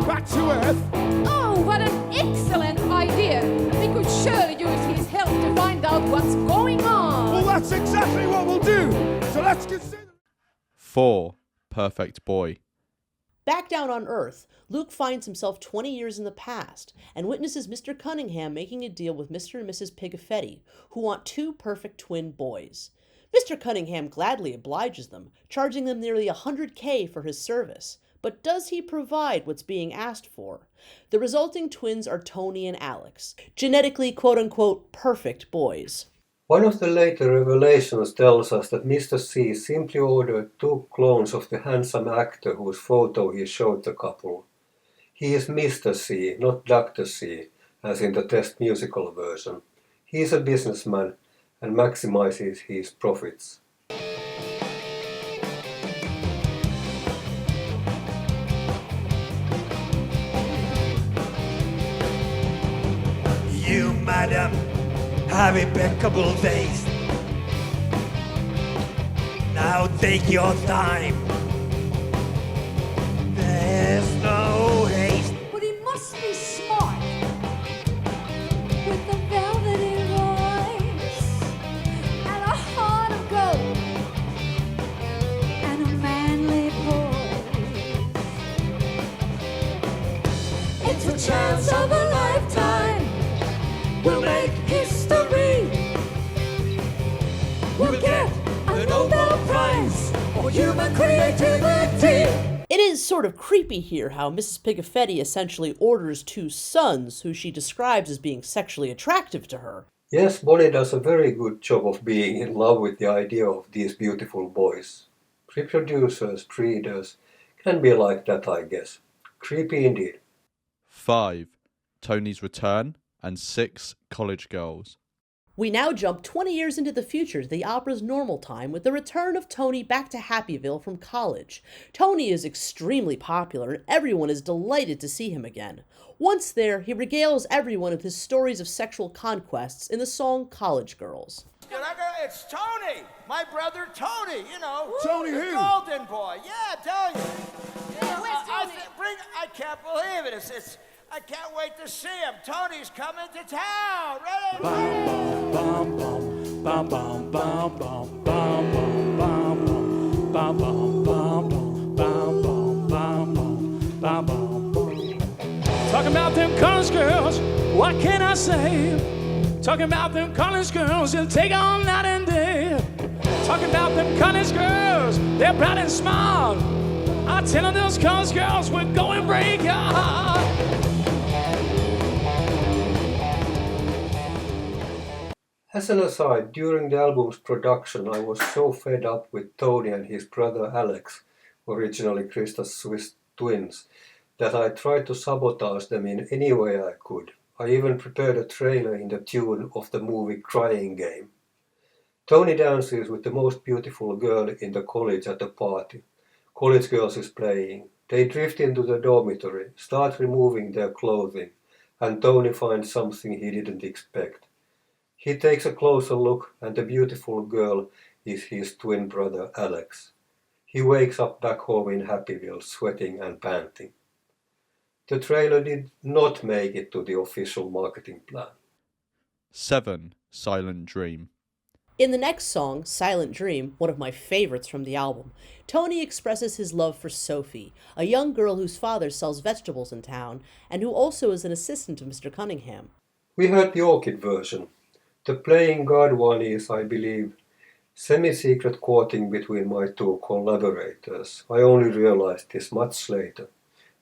Back to Earth? Oh, what an excellent idea! We could surely use his help to find out what's going on. Well, that's exactly what we'll do. So let's consider... 4. Perfect Boy. Back down on Earth, Luke finds himself 20 years in the past and witnesses Mr. Cunningham making a deal with Mr. and Mrs. Pigafetti, who want 2 perfect twin boys. Mr. Cunningham gladly obliges them, charging them nearly $100K for his service. But does he provide what's being asked for? The resulting twins are Tony and Alex, genetically quote-unquote perfect boys. One of the later revelations tells us that Mr. C simply ordered 2 clones of the handsome actor whose photo he showed the couple. He is Mr. C, not Dr. C, as in the test musical version. He is a businessman and maximizes his profits. You, madam, have impeccable taste. Now take your time. There's no haste. But he must be smart. With the velvety voice and a heart of gold and a manly poise. It's a chance of a lifetime. We'll make history. We'll get a Nobel Prize for human creativity. It is sort of creepy here how Mrs. Pigafetti essentially orders 2 sons who she describes as being sexually attractive to her. Yes, Bonnie does a very good job of being in love with the idea of these beautiful boys. Reproducers, breeders, can be like that, I guess. Creepy indeed. 5. Tony's Return and 6 College Girls. We now jump 20 years into the future to the opera's normal time with the return of Tony back to Happyville from college. Tony is extremely popular and everyone is delighted to see him again. Once there, he regales everyone with his stories of sexual conquests in the song College Girls. It's Tony, my brother Tony, you know. Tony the who? Golden Boy. Yeah, tell you. where's Tony? I can't believe it. I can't wait to see him. Tony's coming to town. Ready? Talking about them college girls, what can I say? Talking about them college girls, they'll take all night and day. Talking about them college girls, they're bright and smart. I tell them those college girls, we're going break your heart. As an aside, during the album's production, I was so fed up with Tony and his brother Alex, originally Krista's Swiss twins, that I tried to sabotage them in any way I could. I even prepared a trailer in the tune of the movie Crying Game. Tony dances with the most beautiful girl in the college at a party. College girls is playing. They drift into the dormitory, start removing their clothing, and Tony finds something he didn't expect. He takes a closer look, and the beautiful girl is his twin brother Alex. He wakes up back home in Happyville, sweating and panting. The trailer did not make it to the official marketing plan. 7. Silent Dream. In the next song, Silent Dream, one of my favorites from the album, Tony expresses his love for Sophie, a young girl whose father sells vegetables in town and who also is an assistant of Mr. Cunningham. We heard the orchid version. The Playing God one is, I believe, semi-secret courting between my two collaborators. I only realized this much later.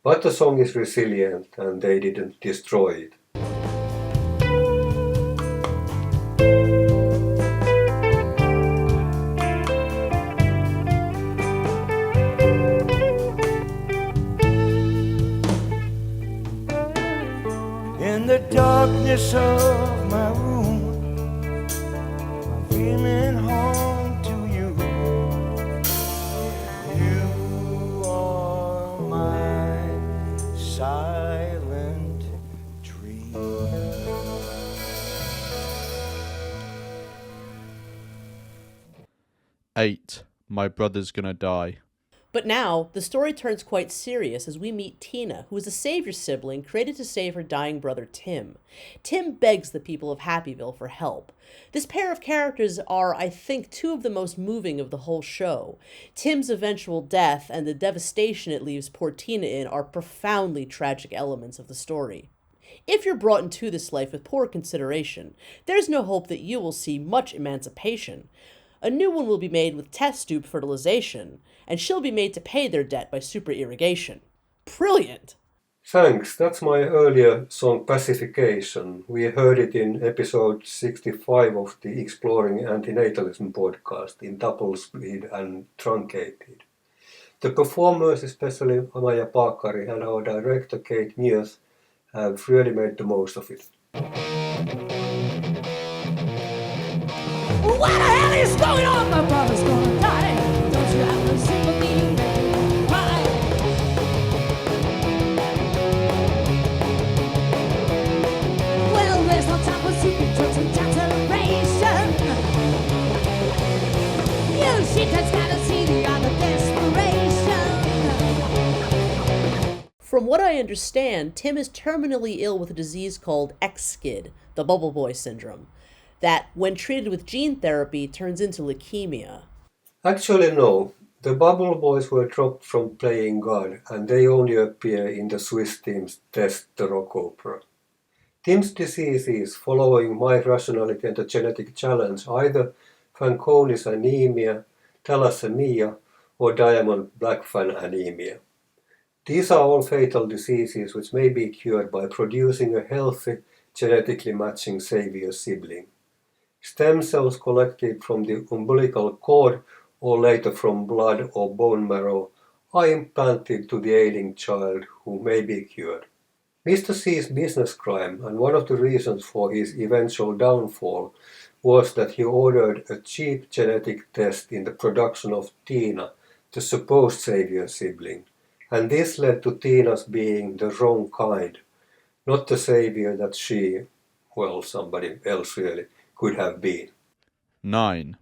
But the song is resilient and they didn't destroy it. In the darkness of my room, I'm feeling home to you. You are my silent dream. 8. My Brother's Gonna Die. But now, the story turns quite serious as we meet Tina, who is a savior sibling created to save her dying brother Tim. Tim begs the people of Happyville for help. This pair of characters are, I think, two of the most moving of the whole show. Tim's eventual death and the devastation it leaves poor Tina in are profoundly tragic elements of the story. If you're brought into this life with poor consideration, there's no hope that you will see much emancipation. A new one will be made with test tube fertilization, and she'll be made to pay their debt by super irrigation. Brilliant! Thanks, that's my earlier song Pacification. We heard it in episode 65 of the Exploring Anti-Natalism podcast in double speed and truncated. The performers, especially Amaya Pakari and our director Kate Mears, have really made the most of it. What the hell is going on? My brother's gonna die. Don't you have no sympathy? Why? Well, there's no time for secret drugs and declaration. You shit that's gotta see the other desperation. From what I understand, Tim is terminally ill with a disease called X-Skid, the Bubble Boy syndrome, that, when treated with gene therapy, turns into leukemia. Actually, no. The Bubble Boys were dropped from Playing God, and they only appear in the Swiss team's Test the Rock Opera. Tim's disease is, following My Rationality and the Genetic Challenge, either Fanconi's anemia, thalassemia, or Diamond-Blackfan anemia. These are all fatal diseases which may be cured by producing a healthy, genetically matching savior sibling. Stem cells collected from the umbilical cord or later from blood or bone marrow are implanted to the ailing child who may be cured. Mr. C's business crime, and one of the reasons for his eventual downfall, was that he ordered a cheap genetic test in the production of Tina, the supposed savior sibling, and this led to Tina's being the wrong kind, not the savior that she, well, somebody else really, could have been. 9.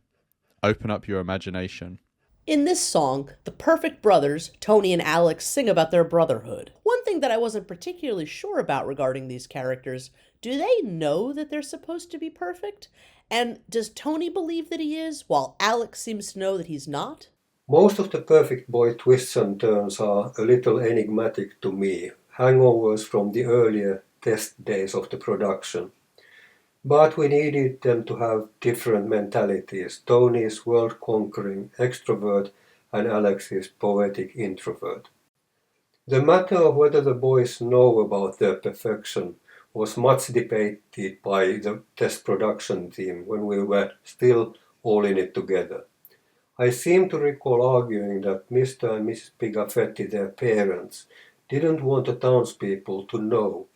Open up your imagination. In this song, the perfect brothers, Tony and Alex, sing about their brotherhood. One thing that I wasn't particularly sure about regarding these characters, do they know that they're supposed to be perfect? And does Tony believe that he is, while Alex seems to know that he's not? Most of the Perfect Boy twists and turns are a little enigmatic to me, hangovers from the earlier test days of the production. But we needed them to have different mentalities. Tony is world-conquering extrovert and Alex is poetic introvert. The matter of whether the boys know about their perfection was much debated by the test production team when we were still all in it together. I seem to recall arguing that Mr. and Mrs. Pigafetti, their parents, didn't want the townspeople to know,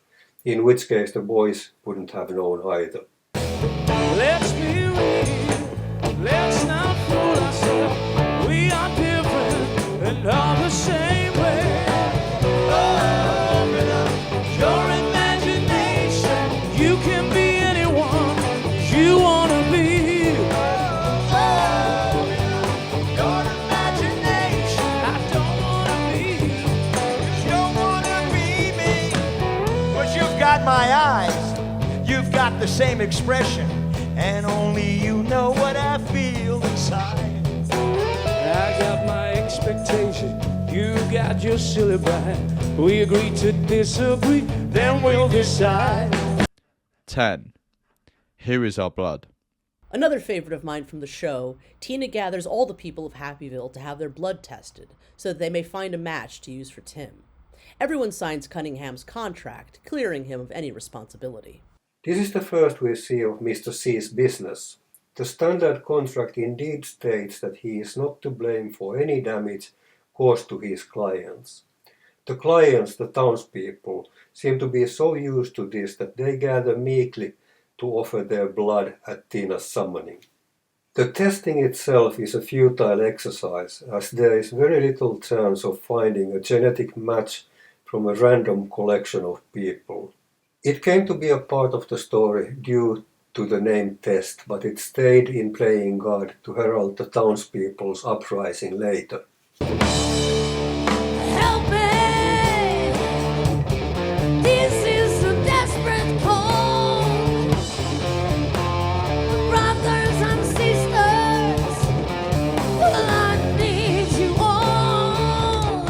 in which case the boys wouldn't have known either. Let's be real, let's not fool ourselves. We are different and all the same way. Open up your imagination. You can be anyone you want to be. Open up your imagination. I don't want to be. You don't want to be me. But you've got my eyes. You've got the same expression. And only you know what I feel inside. I got my expectation, you got your silly bride. We agree to disagree, then we'll decide. 10. Here is our blood. Another favorite of mine from the show, Tina gathers all the people of Happyville to have their blood tested, so that they may find a match to use for Tim. Everyone signs Cunningham's contract, clearing him of any responsibility. This is the first we see of Mr. C's business. The standard contract indeed states that he is not to blame for any damage caused to his clients. The clients, the townspeople, seem to be so used to this that they gather meekly to offer their blood at Tina's summoning. The testing itself is a futile exercise, as there is very little chance of finding a genetic match from a random collection of people. It came to be a part of the story due to the name test, but it stayed in playing God to herald the townspeople's uprising later. Help me! This is a desperate call. Brothers and sisters, the Lord needs you all.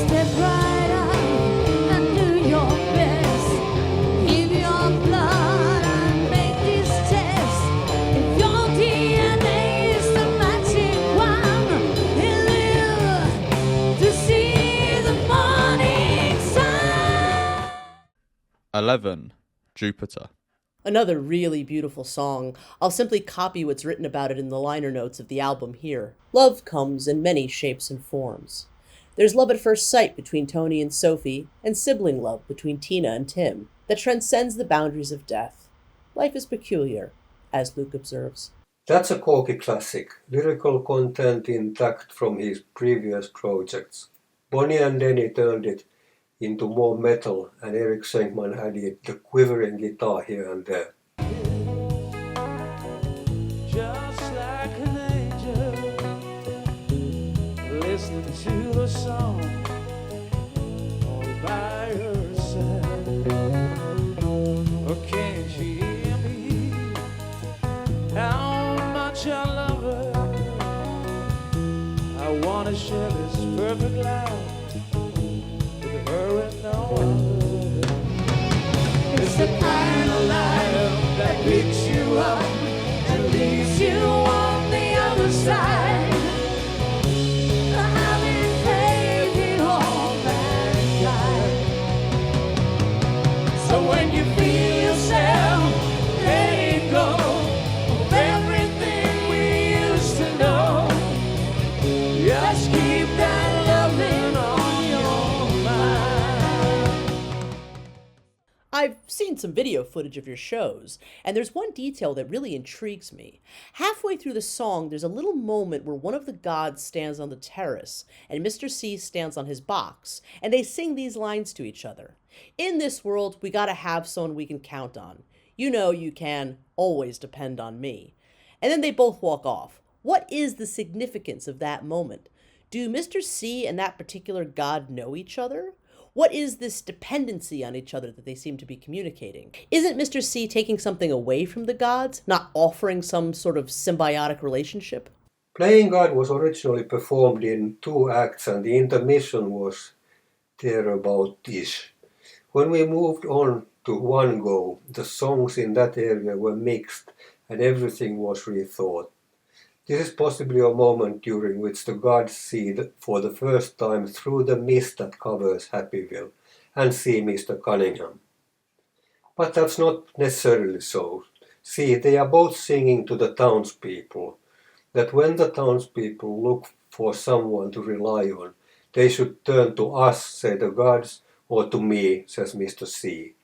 Step right up and do your best. Give your blood and make this test. If your DNA is the magic one, he'll live to see the morning sun. 11. Jupiter. Another really beautiful song. I'll simply copy what's written about it in the liner notes of the album here. Love comes in many shapes and forms. There's love at first sight between Tony and Sophie, and sibling love between Tina and Tim, that transcends the boundaries of death. Life is peculiar, as Luke observes. That's a Corky classic, lyrical content intact from his previous projects. Bonnie and Denny turned it into more metal, and Eric Senkman added the quivering guitar here and there. Just like an angel, listening to the song all by herself. Oh, can't she hear me? How much I love her. I want to share this perfect life with her and no other. It's the kind of life that picks you up and leaves you on the other side. Having faith in all mankind. So when you feel yourself letting go of everything we used to know, just keep that loving on your mind. I've seen some video footage of your shows, and there's one detail that really intrigues me. Halfway through the song, there's a little moment where one of the gods stands on the terrace, and Mr. C stands on his box, and they sing these lines to each other. In this world, we gotta have someone we can count on. You know you can always depend on me. And then they both walk off. What is the significance of that moment? Do Mr. C and that particular god know each other? What is this dependency on each other that they seem to be communicating? Isn't Mr. C taking something away from the gods, not offering some sort of symbiotic relationship? Playing God was originally performed in 2 acts and the intermission was thereabout-ish. When we moved on to one go, the songs in that area were mixed and everything was rethought. This is possibly a moment during which the gods see for the first time through the mist that covers Happyville and see Mr. Cunningham. But that's not necessarily so. See, they are both singing to the townspeople that when the townspeople look for someone to rely on, they should turn to us, say the gods, or to me, says Mr. C.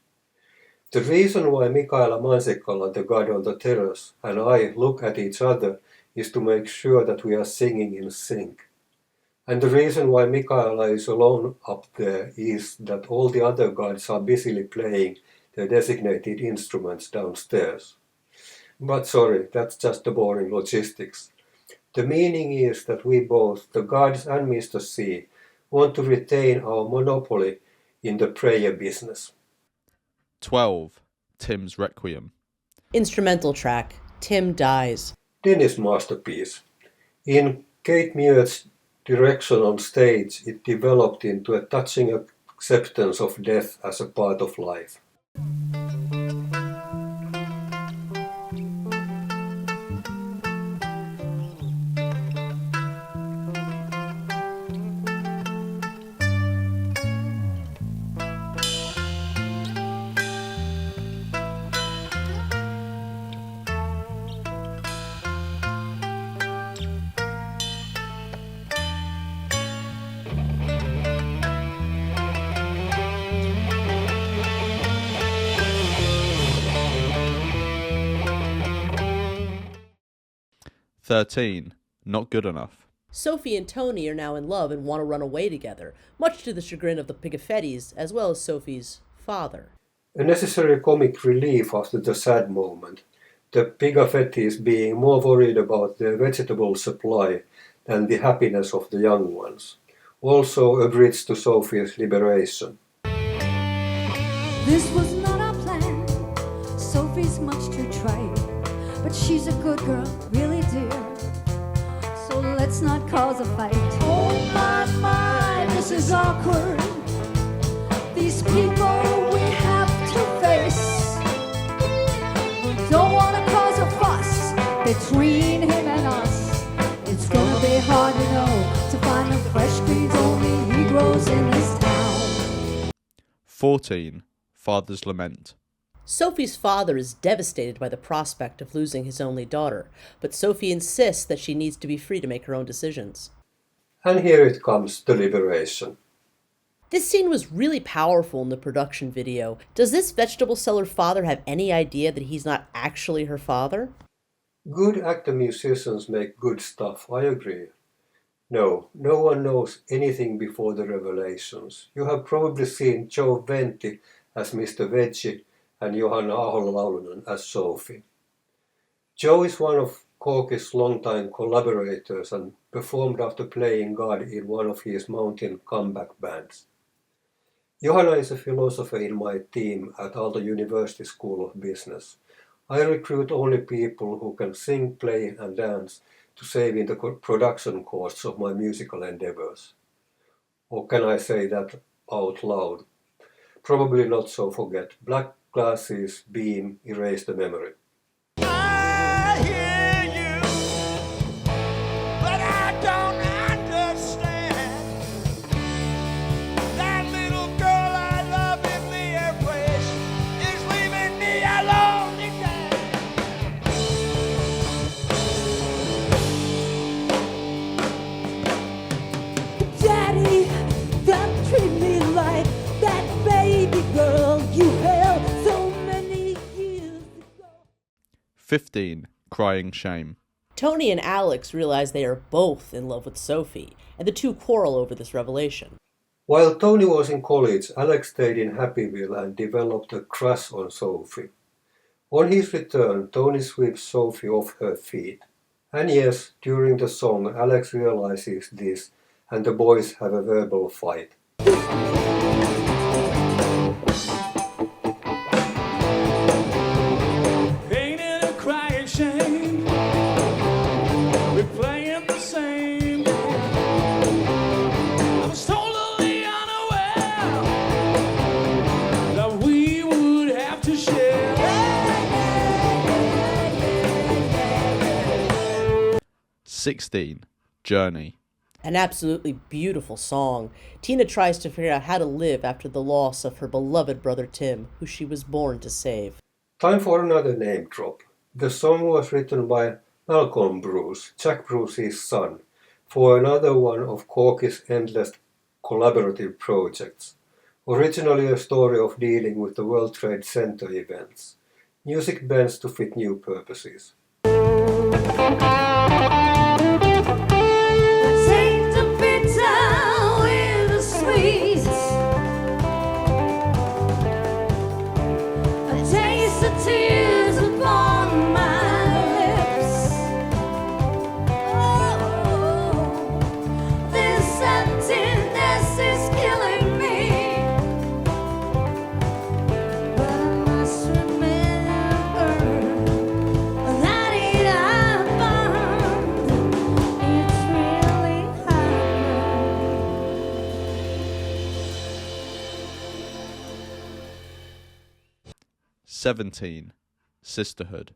The reason why Mikaela Mansikala, the god on the terrace, and I look at each other is to make sure that we are singing in sync. And the reason why Mikaela is alone up there is that all the other gods are busily playing their designated instruments downstairs. But sorry, that's just the boring logistics. The meaning is that we both, the gods and Mr. C, want to retain our monopoly in the prayer business. 12. Tim's Requiem. Instrumental track, Tim Dies. Dennis' masterpiece. In Kate Muir's direction on stage, it developed into a touching acceptance of death as a part of life. Not good enough. Sophie and Tony are now in love and want to run away together, much to the chagrin of the Pigafettis as well as Sophie's father. A necessary comic relief after the sad moment, the Pigafettis being more worried about their vegetable supply than the happiness of the young ones. Also a bridge to Sophie's liberation. This was not our plan. Sophie's much too trite, but she's a good girl, really dear. So let's not cause a fight. Oh my, this is awkward. These people we have to face. We don't want to cause a fuss between him and us. It's gonna be hard to know to find the fresh greens only he grows in this town. 14. Father's Lament. Sophie's father is devastated by the prospect of losing his only daughter, but Sophie insists that she needs to be free to make her own decisions. And here it comes, the liberation. This scene was really powerful in the production video. Does this vegetable seller father have any idea that he's not actually her father? Good actor-musicians make good stuff, I agree. No one knows anything before the revelations. You have probably seen Joe Venti as Mr. Veggie and Johanna Aho-Laulunen as Sophie. Joe is one of Corky's longtime collaborators and performed after playing God in one of his mountain comeback bands. Johanna is a philosopher in my team at Aalto University School of Business. I recruit only people who can sing, play and dance to save in the production costs of my musical endeavors. Or can I say that out loud? Probably not, so forget. Black glasses, beam, erase the memory. I hear you, but I don't understand. That little girl I love in the airways is leaving me alone again. Daddy, don't treat me like that baby girl you held so many years ago. 15. Crying Shame. Tony and Alex realize they are both in love with Sophie, and the two quarrel over this revelation. While Tony was in college, Alex stayed in Happyville and developed a crush on Sophie. On his return, Tony sweeps Sophie off her feet. And yes, during the song, Alex realizes this and the boys have a verbal fight. Painted and crying shame. We're playing the same game. I was totally unaware that we would have to share. 16. Journey. An absolutely beautiful song. Tina tries to figure out how to live after the loss of her beloved brother Tim, who she was born to save. Time for another name drop. The song was written by Malcolm Bruce, Jack Bruce's son, for another one of Corky's endless collaborative projects. Originally a story of dealing with the World Trade Center events. Music bends to fit new purposes. Take the bitter with the sweet. I taste the tears upon my lips. Oh, this emptiness is killing me. But I must remember that it happened. It's really happened. 17. Sisterhood.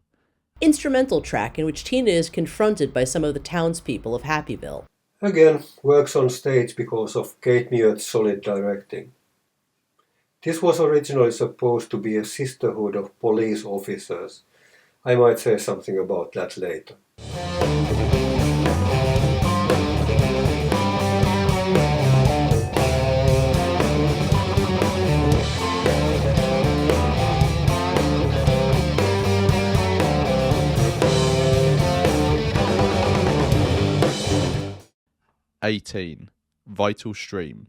Instrumental track in which Tina is confronted by some of the townspeople of Happyville. Again, works on stage because of Kate Muir's solid directing. This was originally supposed to be a sisterhood of police officers. I might say something about that later. 18. Vital Stream.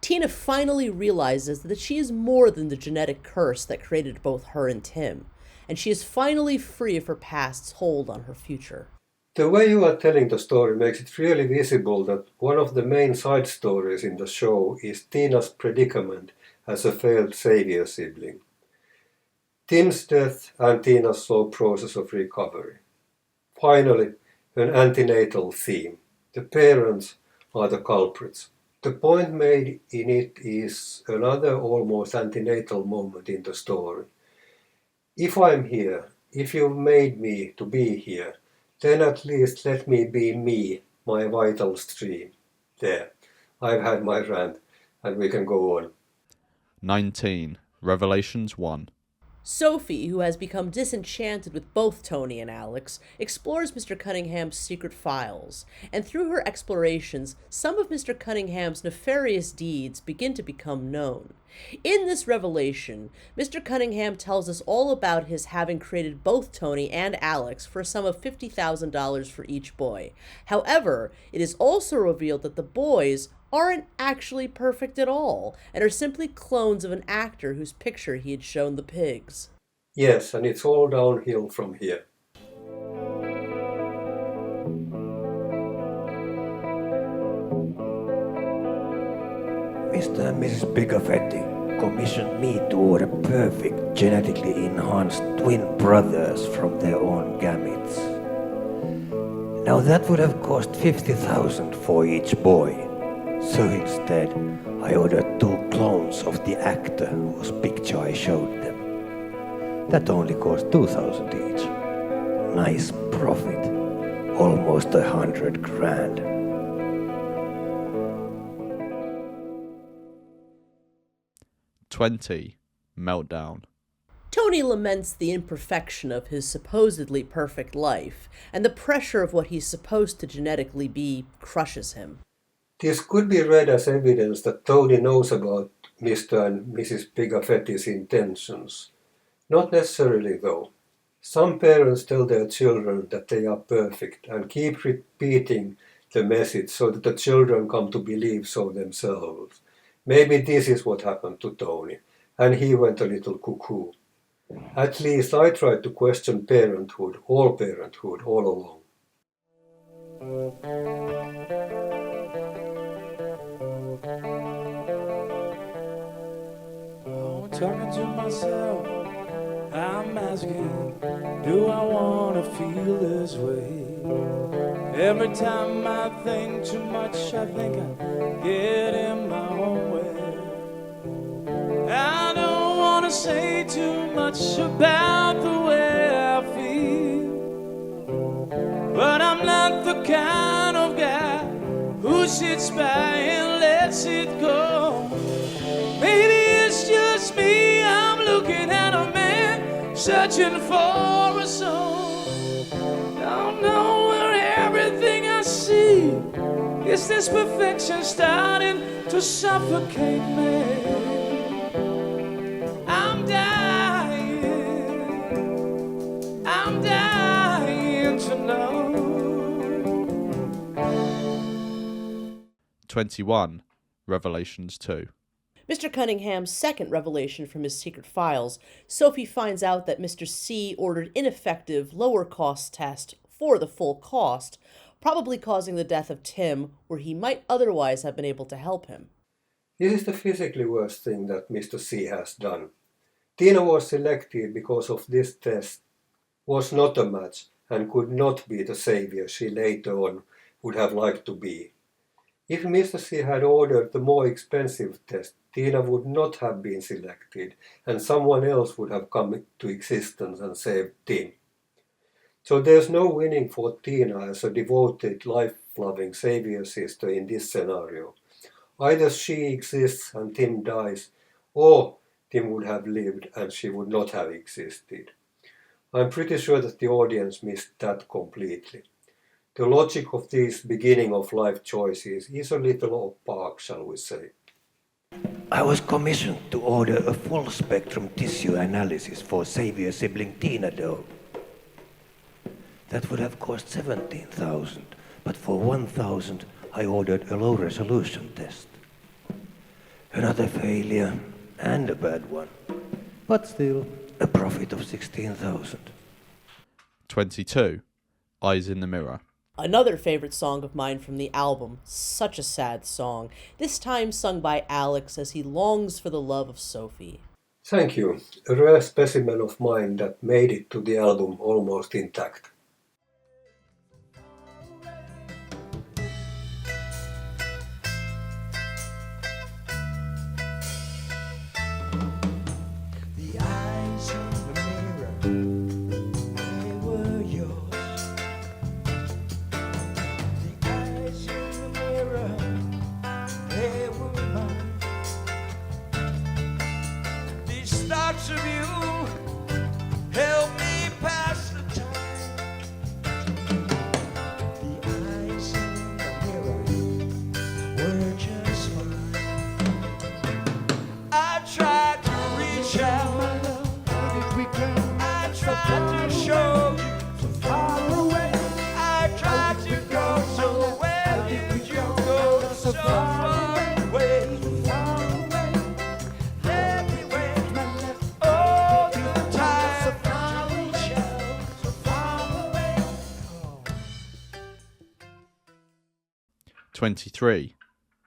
Tina finally realizes that she is more than the genetic curse that created both her and Tim, and she is finally free of her past's hold on her future. The way you are telling the story makes it really visible that one of the main side stories in the show is Tina's predicament as a failed savior sibling. Tim's death and Tina's slow process of recovery. Finally, an anti-natal theme. The parents are the culprits. The point made in it is another almost anti-natal moment in the story. If I'm here, if you've made me to be here, then at least let me be me, my vital stream. There, I've had my rant, and we can go on. 19. Revelations 1. Sophie, who has become disenchanted with both Tony and Alex, explores Mr. Cunningham's secret files, and through her explorations, some of Mr. Cunningham's nefarious deeds begin to become known. In this revelation, Mr. Cunningham tells us all about his having created both Tony and Alex for a sum of $50,000 for each boy. However, it is also revealed that the boys aren't actually perfect at all, and are simply clones of an actor whose picture he had shown the pigs. Yes, and it's all downhill from here. Mr. and Mrs. Pigafetti commissioned me to order perfect genetically enhanced twin brothers from their own gametes. Now that would have cost $50,000 for each boy. So instead, I ordered 2 clones of the actor whose picture I showed them. That only cost $2,000 each. Nice profit. Almost $100,000. 20. Meltdown. Tony laments the imperfection of his supposedly perfect life, and the pressure of what he's supposed to genetically be crushes him. This could be read as evidence that Tony knows about Mr. and Mrs. Pigafetti's intentions. Not necessarily, though. Some parents tell their children that they are perfect and keep repeating the message so that the children come to believe so themselves. Maybe this is what happened to Tony, and he went a little cuckoo. At least I tried to question parenthood all along. I'm talking to myself, I'm asking, do I want to feel this way? Every time I think too much, I think I get in my own way. I don't want to say too much about the way I feel, but I'm not the kind of guy who sits by and lets it go. Maybe it's just me, I'm looking at a man searching for a soul. Don't know where everything I see is this perfection starting to suffocate me. I'm dying to know. 21. Revelations 2. Mr. Cunningham's second revelation from his secret files, Sophie finds out that Mr. C ordered ineffective, lower-cost test for the full cost, probably causing the death of Tim, where he might otherwise have been able to help him. This is the physically worst thing that Mr. C has done. Tina was selected because of this test, was not a match, and could not be the savior she later on would have liked to be. If Mr. C had ordered the more expensive test, Tina would not have been selected, and someone else would have come to existence and saved Tim. So there's no winning for Tina as a devoted, life-loving savior sister in this scenario. Either she exists and Tim dies, or Tim would have lived and she would not have existed. I'm pretty sure that the audience missed that completely. The logic of these beginning of life choices is a little opaque, shall we say. I was commissioned to order a full spectrum tissue analysis for Savior sibling Tina Doe. That would have cost 17,000, but for 1,000 I ordered a low resolution test. Another failure and a bad one, but still a profit of 16,000. 22. Eyes in the Mirror. Another favorite song of mine from the album, such a sad song, this time sung by Alex as he longs for the love of Sophie. Thank you, a rare specimen of mine that made it to the album almost intact. The eyes in the mirror, they were yours. The eyes in the mirror, they were mine. These thoughts of you help me pass the time. The eyes in the mirror were just fine. I tried to reach out, my love, I tried to show you from far away. I tried to go, so where did you go? So far away, everywhere, all the time. So far reach out, so far away. 23.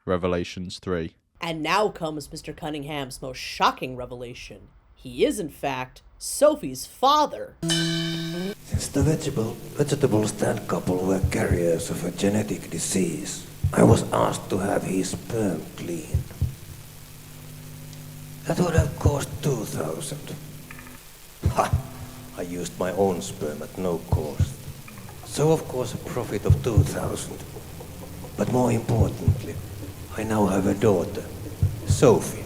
Revelations 3. And now comes Mr. Cunningham's most shocking revelation. He is, in fact, Sophie's father. Since the vegetable stand couple were carriers of a genetic disease, I was asked to have his sperm cleaned. That would have cost 2,000. Ha! I used my own sperm at no cost. So of course a profit of 2,000. But more importantly, I now have a daughter, Sophie.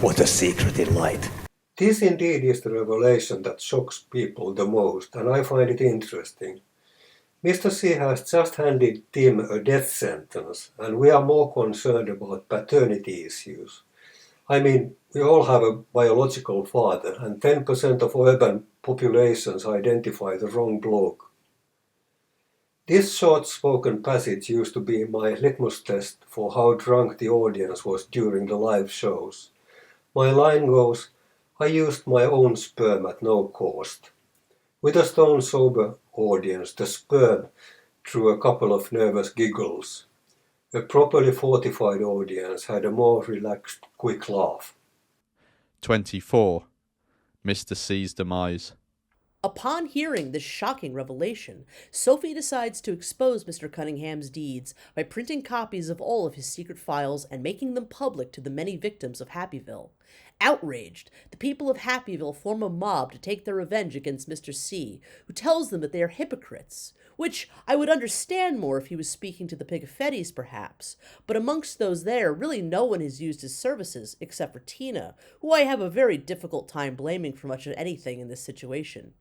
What a secret in light. This indeed is the revelation that shocks people the most, and I find it interesting. Mr. C has just handed Tim a death sentence, and we are more concerned about paternity issues. I mean, we all have a biological father, and 10% of urban populations identify the wrong bloke. This short-spoken passage used to be my litmus test for how drunk the audience was during the live shows. My line goes, I used my own sperm at no cost. With a stone-sober audience, the sperm drew a couple of nervous giggles. A properly fortified audience had a more relaxed, quick laugh. 24. Mr. C's demise. Upon hearing this shocking revelation, Sophie decides to expose Mr. Cunningham's deeds by printing copies of all of his secret files and making them public to the many victims of Happyville. Outraged, the people of Happyville form a mob to take their revenge against Mr. C, who tells them that they are hypocrites, which I would understand more if he was speaking to the Pigafettis, perhaps, but amongst those there, really no one has used his services except for Tina, who I have a very difficult time blaming for much of anything in this situation.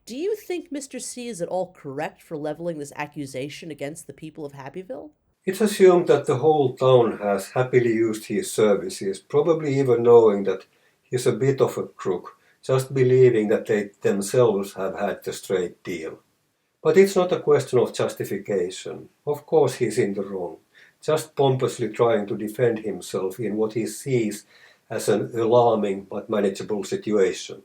Do you think Mr. C is at all correct for leveling this accusation against the people of Happyville? It's assumed that the whole town has happily used his services, probably even knowing that he's a bit of a crook, just believing that they themselves have had the straight deal. But it's not a question of justification. Of course he's in the wrong, just pompously trying to defend himself in what he sees as an alarming but manageable situation.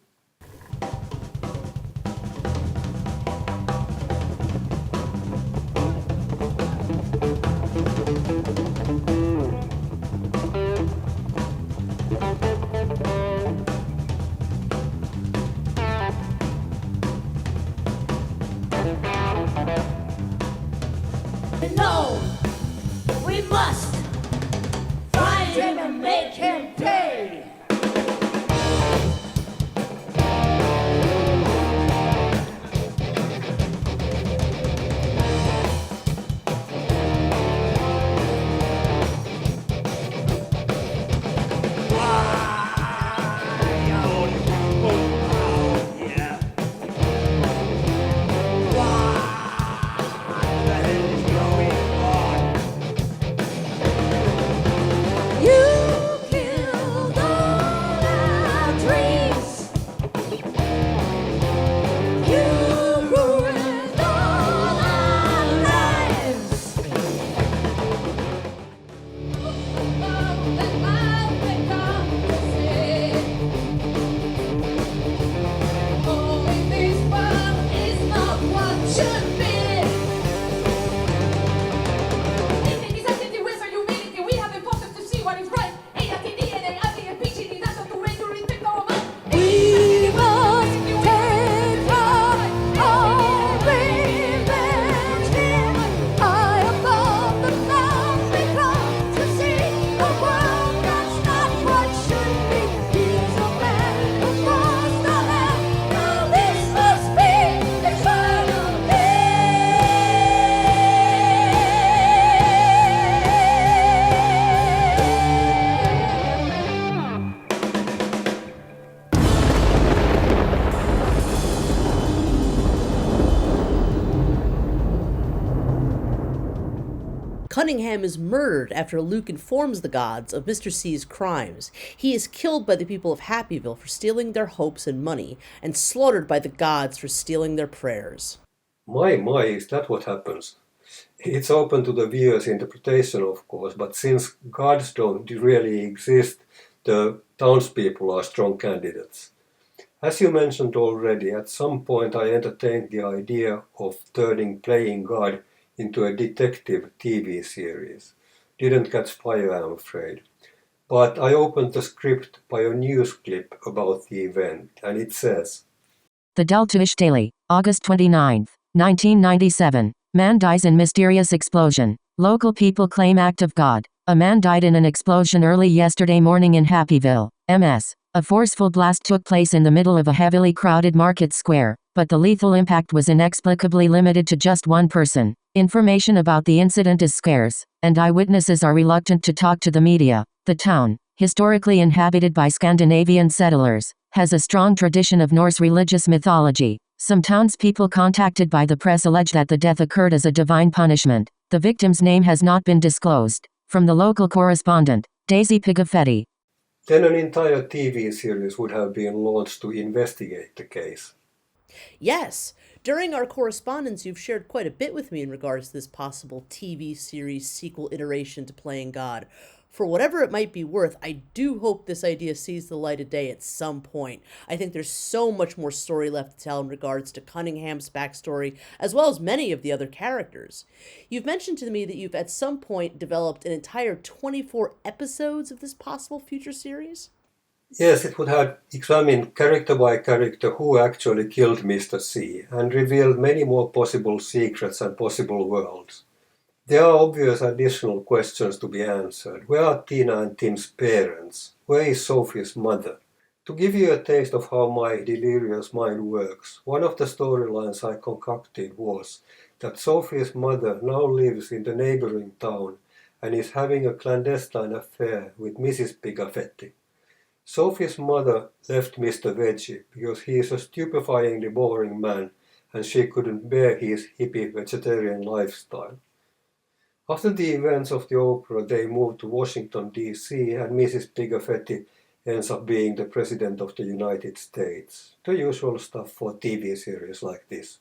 No, we must find him and make him pay. Cunningham is murdered after Luke informs the gods of Mr. C's crimes. He is killed by the people of Happyville for stealing their hopes and money, and slaughtered by the gods for stealing their prayers. My, is that what happens? It's open to the viewer's interpretation, of course, but since gods don't really exist, the townspeople are strong candidates. As you mentioned already, at some point I entertained the idea of turning Playing God into a detective TV series. Didn't catch fire, I'm afraid. But I opened the script by a news clip about the event, and it says, The Delta-ish Daily, August 29, 1997. Man dies in mysterious explosion. Local people claim act of God. A man died in an explosion early yesterday morning in Happyville, MS. A forceful blast took place in the middle of a heavily crowded market square, but the lethal impact was inexplicably limited to just one person. Information about the incident is scarce, and eyewitnesses are reluctant to talk to the media. The town, historically inhabited by Scandinavian settlers, has a strong tradition of Norse religious mythology. Some townspeople contacted by the press allege that the death occurred as a divine punishment. The victim's name has not been disclosed. From the local correspondent, Daisy Pigafetti. Then an entire TV series would have been launched to investigate the case. Yes, during our correspondence, you've shared quite a bit with me in regards to this possible TV series sequel iteration to Playing God. For whatever it might be worth, I do hope this idea sees the light of day at some point. I think there's so much more story left to tell in regards to Cunningham's backstory, as well as many of the other characters. You've mentioned to me that you've at some point developed an entire 24 episodes of this possible future series? Yes, it would have examined character by character who actually killed Mr. C and revealed many more possible secrets and possible worlds. There are obvious additional questions to be answered. Where are Tina and Tim's parents? Where is Sophie's mother? To give you a taste of how my delirious mind works, one of the storylines I concocted was that Sophie's mother now lives in the neighboring town and is having a clandestine affair with Mrs. Pigafetti. Sophie's mother left Mr. Veggie because he is a stupefyingly boring man and she couldn't bear his hippie vegetarian lifestyle. After the events of the opera, they moved to Washington, D.C., and Mrs. Pigafetti ends up being the President of the United States. The usual stuff for TV series like this.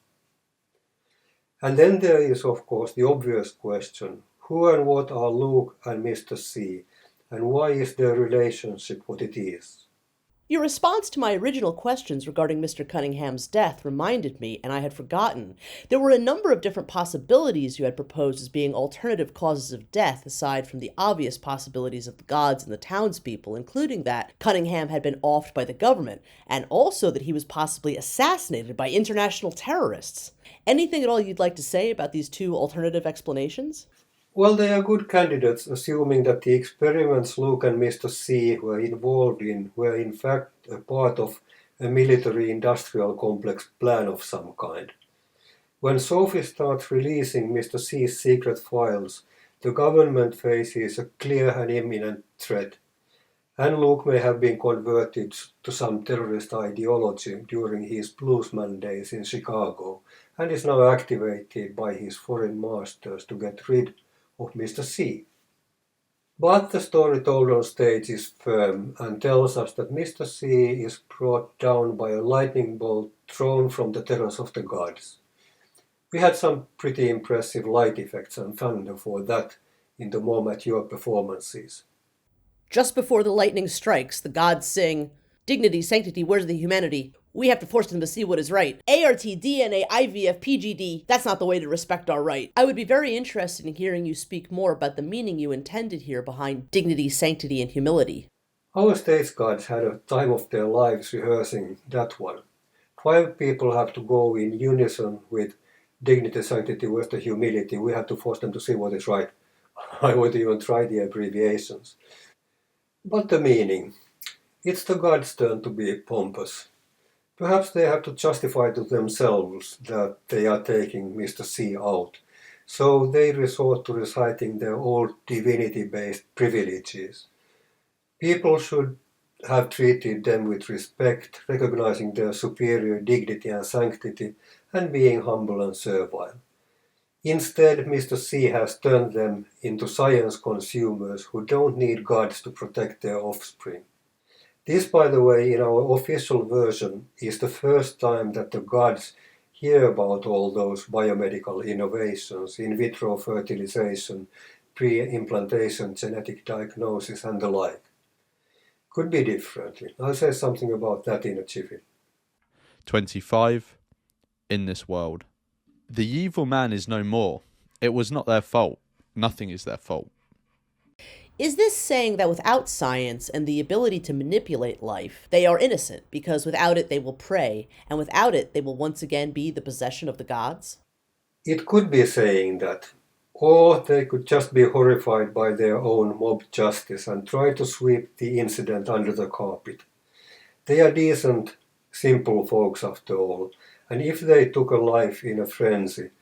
And then there is, of course, the obvious question, who and what are Luke and Mr. C, and why is their relationship what it is? Your response to my original questions regarding Mr. Cunningham's death reminded me, and I had forgotten, there were a number of different possibilities you had proposed as being alternative causes of death aside from the obvious possibilities of the gods and the townspeople, including that Cunningham had been offed by the government, and also that he was possibly assassinated by international terrorists. Anything at all you'd like to say about these two alternative explanations? Well, they are good candidates, assuming that the experiments Luke and Mr. C were involved in were in fact a part of a military-industrial complex plan of some kind. When Sophie starts releasing Mr. C's secret files, the government faces a clear and imminent threat. And Luke may have been converted to some terrorist ideology during his bluesman days in Chicago and is now activated by his foreign masters to get rid of Mr. C. But the story told on stage is firm and tells us that Mr. C is brought down by a lightning bolt thrown from the terrace of the gods. We had some pretty impressive light effects and thunder for that in the more mature performances. Just before the lightning strikes, the gods sing, "Dignity, sanctity, where's the humanity? We have to force them to see what is right. ART, DNA, IVF, PGD, that's not the way to respect our right." I would be very interested in hearing you speak more about the meaning you intended here behind dignity, sanctity, and humility. Our stage gods had a time of their lives rehearsing that one. 5 people have to go in unison with dignity, sanctity, where's the humility. We have to force them to see what is right. I would even try the abbreviations. But the meaning. It's the gods' turn to be pompous. Perhaps they have to justify to themselves that they are taking Mr. C out, so they resort to reciting their old divinity-based privileges. People should have treated them with respect, recognizing their superior dignity and sanctity, and being humble and servile. Instead, Mr. C has turned them into science consumers who don't need gods to protect their offspring. This, by the way, in our official version, is the first time that the gods hear about all those biomedical innovations, in vitro fertilization, pre-implantation genetic diagnosis and the like. Could be differently. I'll say something about that in a jiffy. 25. In this world. The evil man is no more. It was not their fault. Nothing is their fault. Is this saying that without science and the ability to manipulate life, they are innocent, because without it they will pray, and without it they will once again be the possession of the gods? It could be saying that, or they could just be horrified by their own mob justice and try to sweep the incident under the carpet. They are decent, simple folks after all, and if they took a life in a frenzy,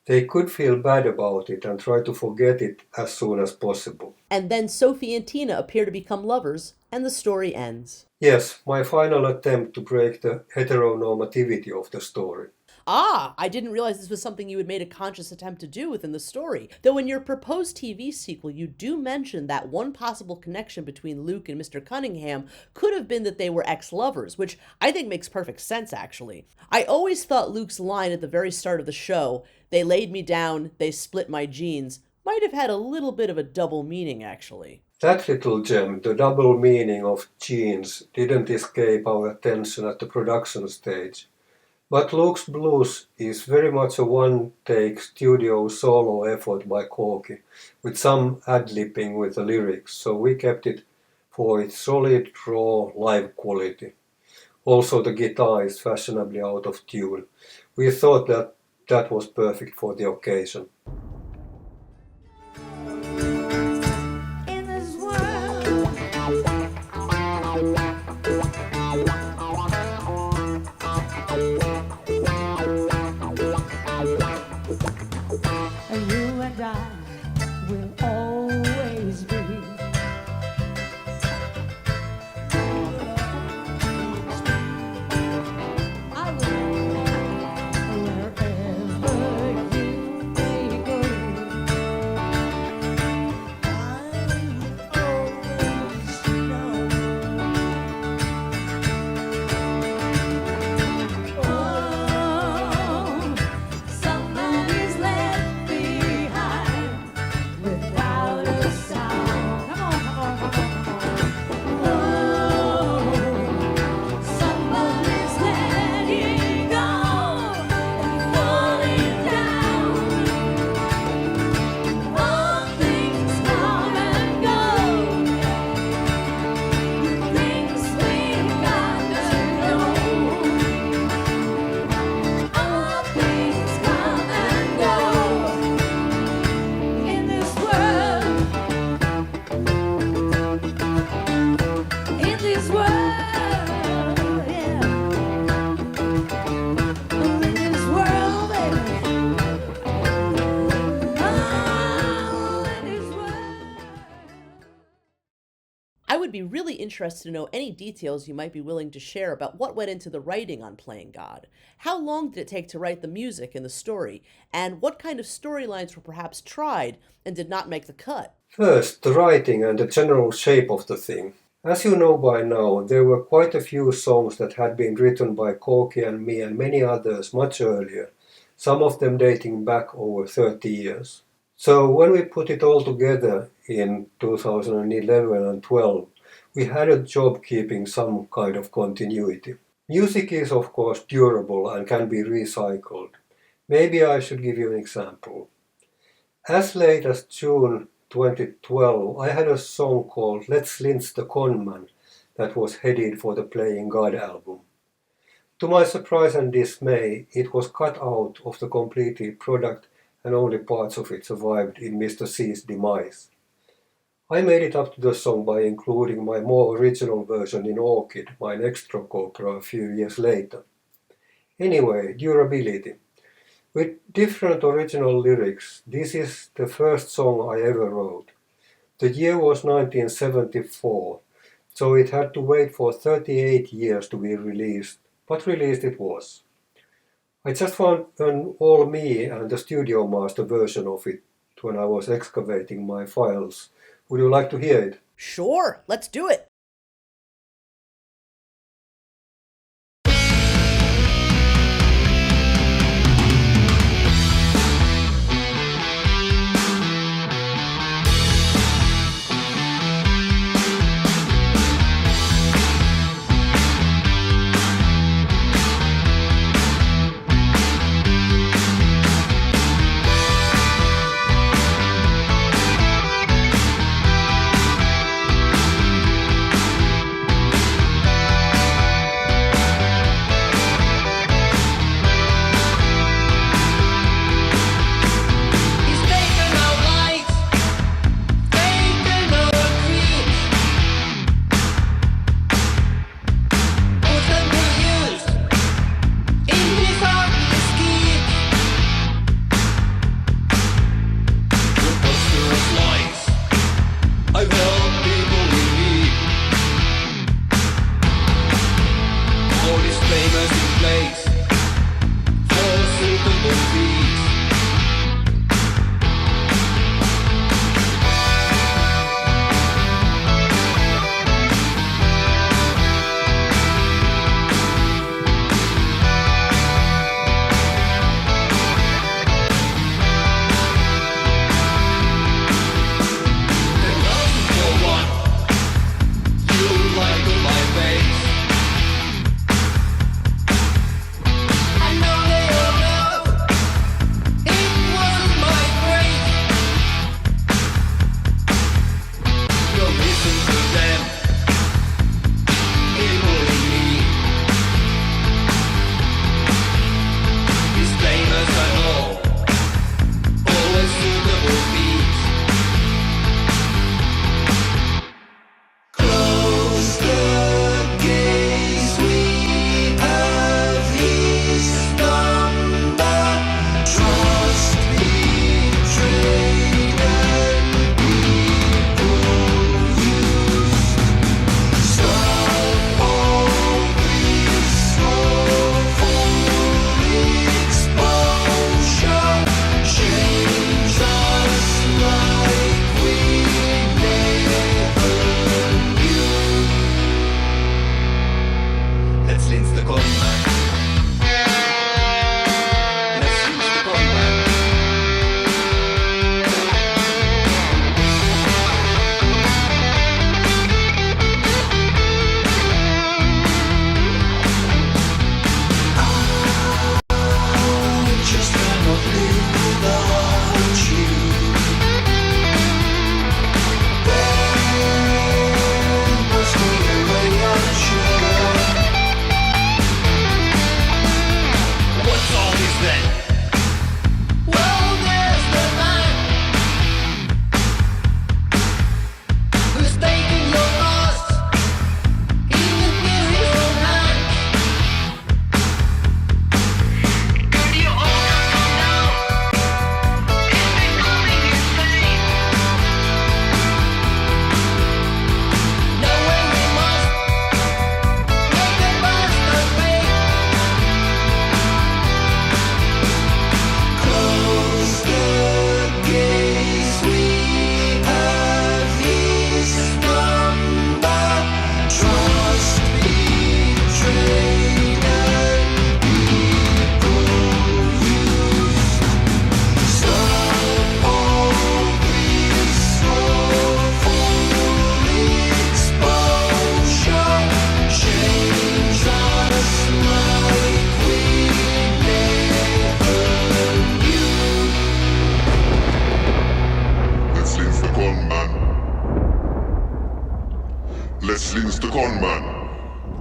They could feel bad about it and try to forget it as soon as possible. And then Sophie and Tina appear to become lovers, and the story ends. Yes, my final attempt to break the heteronormativity of the story. Ah, I didn't realize this was something you had made a conscious attempt to do within the story. Though in your proposed TV sequel, you do mention that one possible connection between Luke and Mr. Cunningham could have been that they were ex-lovers, which I think makes perfect sense, actually. I always thought Luke's line at the very start of the show, "They laid me down, they split my jeans," might have had a little bit of a double meaning, actually. That little gem, the double meaning of jeans, didn't escape our attention at the production stage. But Luke's Blues is very much a one-take studio solo effort by Corky, with some ad-libbing with the lyrics, so we kept it for its solid, raw, live quality. Also the guitar is fashionably out of tune. We thought that was perfect for the occasion. Would be really interested to know any details you might be willing to share about what went into the writing on Playing God. How long did it take to write the music and the story? And what kind of storylines were perhaps tried and did not make the cut? First, the writing and the general shape of the thing. As you know by now, there were quite a few songs that had been written by Corky and me and many others much earlier, some of them dating back over 30 years. So when we put it all together in 2011 and 12, we had a job keeping some kind of continuity. Music is of course durable and can be recycled. Maybe I should give you an example. As late as June 2012, I had a song called Let's Lynch the Conman that was headed for the Playing God album. To my surprise and dismay, it was cut out of the completed product and only parts of it survived in Mr. C's demise. I made it up to the song by including my more original version in Orchid, my next rock opera, a few years later. Anyway, durability. With different original lyrics, this is the first song I ever wrote. The year was 1974, so it had to wait for 38 years to be released, but released it was. I just found an all me and the studio master version of it when I was excavating my files. Would you like to hear it? Sure, let's do it. Disclaimers in place for suitable fees.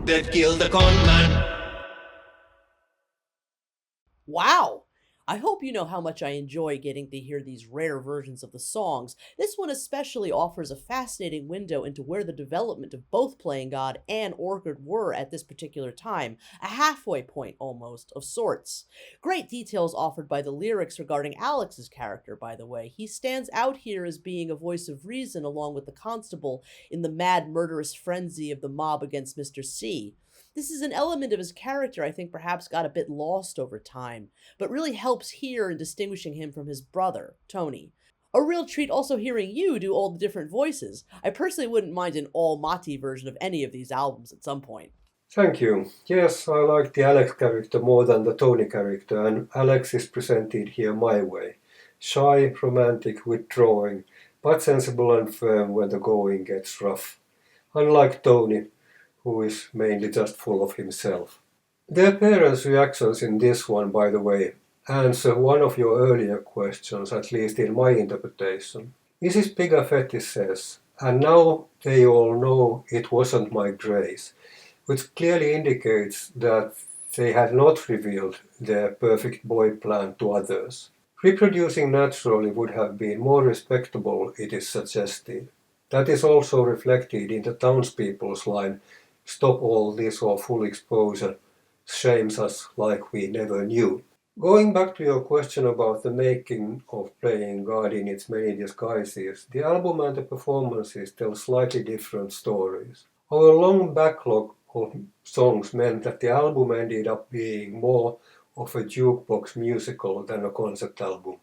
That killed the con man. Wow! I hope you know how much I enjoy getting to hear these rare versions of the songs. This one especially offers a fascinating window into where the development of both Playing God and Orchid were at this particular time, a halfway point almost, of sorts. Great details offered by the lyrics regarding Alex's character, by the way. He stands out here as being a voice of reason along with the constable in the mad murderous frenzy of the mob against Mr. C. This is an element of his character I think perhaps got a bit lost over time, but really helps here in distinguishing him from his brother, Tony. A real treat also hearing you do all the different voices. I personally wouldn't mind an all-Matti version of any of these albums at some point. Thank you. Yes, I like the Alex character more than the Tony character, and Alex is presented here my way. Shy, romantic, withdrawing, but sensible and firm when the going gets rough. Unlike Tony, who is mainly just full of himself. The appearance reactions in this one, by the way, answer one of your earlier questions, at least in my interpretation. Mrs. Pigafetti says, "And now they all know it wasn't my grace," which clearly indicates that they had not revealed their perfect boy plan to others. Reproducing naturally would have been more respectable, it is suggested. That is also reflected in the townspeople's line, "Stop all this or full exposure shames us like we never knew." Going back to your question about the making of Playing God in its many disguises, the album and the performances tell slightly different stories. Our long backlog of songs meant that the album ended up being more of a jukebox musical than a concept album.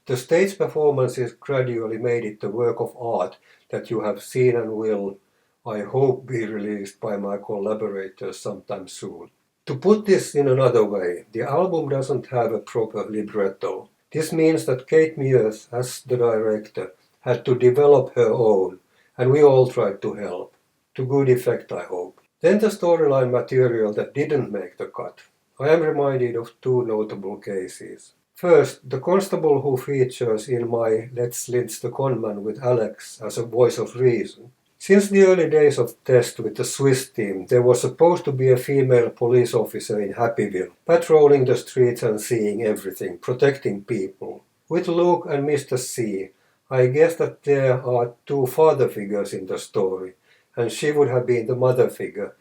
The stage performances gradually made it a work of art that you have seen and will, I hope, be released by my collaborators sometime soon. To put this in another way, the album doesn't have a proper libretto. This means that Kate Mears, as the director, had to develop her own, and we all tried to help. To good effect, I hope. Then the storyline material that didn't make the cut. I am reminded of two notable cases. First, the constable who features in my Let's Lynch the Conman with Alex as a voice of reason. Since the early days of Test with the Swiss team, there was supposed to be a female police officer in Happyville, patrolling the streets and seeing everything, protecting people. With Luke and Mr. C, I guess that there are two father figures in the story, and she would have been the mother figure.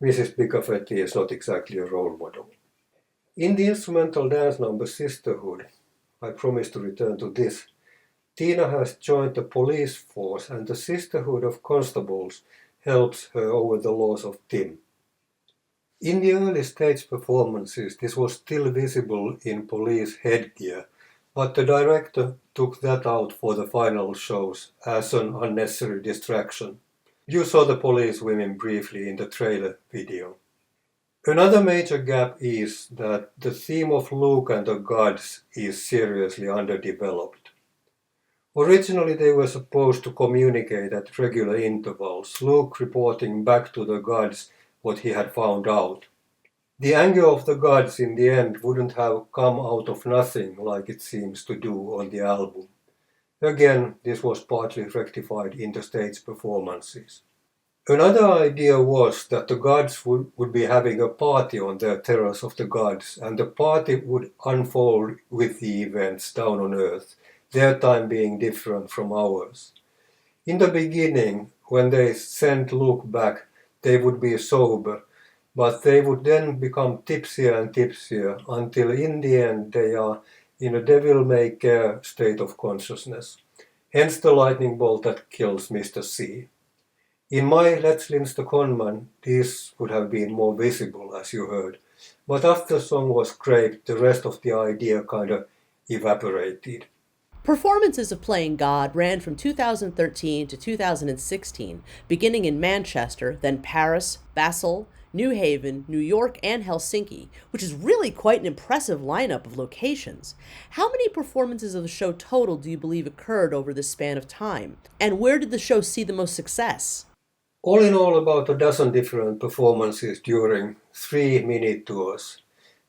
Mrs. Bicafetti is not exactly a role model. In the instrumental dance number Sisterhood, I promise to return to this, Tina has joined the police force and the Sisterhood of Constables helps her over the laws of Tim. In the early stage performances, this was still visible in police headgear, but the director took that out for the final shows as an unnecessary distraction. You saw the police women briefly in the trailer video. Another major gap is that the theme of Luke and the gods is seriously underdeveloped. Originally they were supposed to communicate at regular intervals, Luke reporting back to the gods what he had found out. The anger of the gods in the end wouldn't have come out of nothing like it seems to do on the album. Again, this was partly rectified in the stage performances. Another idea was that the gods would be having a party on the terrace of the gods, and the party would unfold with the events down on Earth, their time being different from ours. In the beginning, when they sent Luke back, they would be sober, but they would then become tipsier and tipsier until in the end they are in a devil-may-care state of consciousness. Hence the lightning bolt that kills Mr. C. In my Let's Lynch the Conman, this would have been more visible, as you heard, but after the song was scraped, the rest of the idea kind of evaporated. Performances of Playing God ran from 2013 to 2016, beginning in Manchester, then Paris, Basel, New Haven, New York, and Helsinki, which is really quite an impressive lineup of locations. How many performances of the show total do you believe occurred over this span of time? And where did the show see the most success? All in all, about a dozen different performances during 3 mini tours.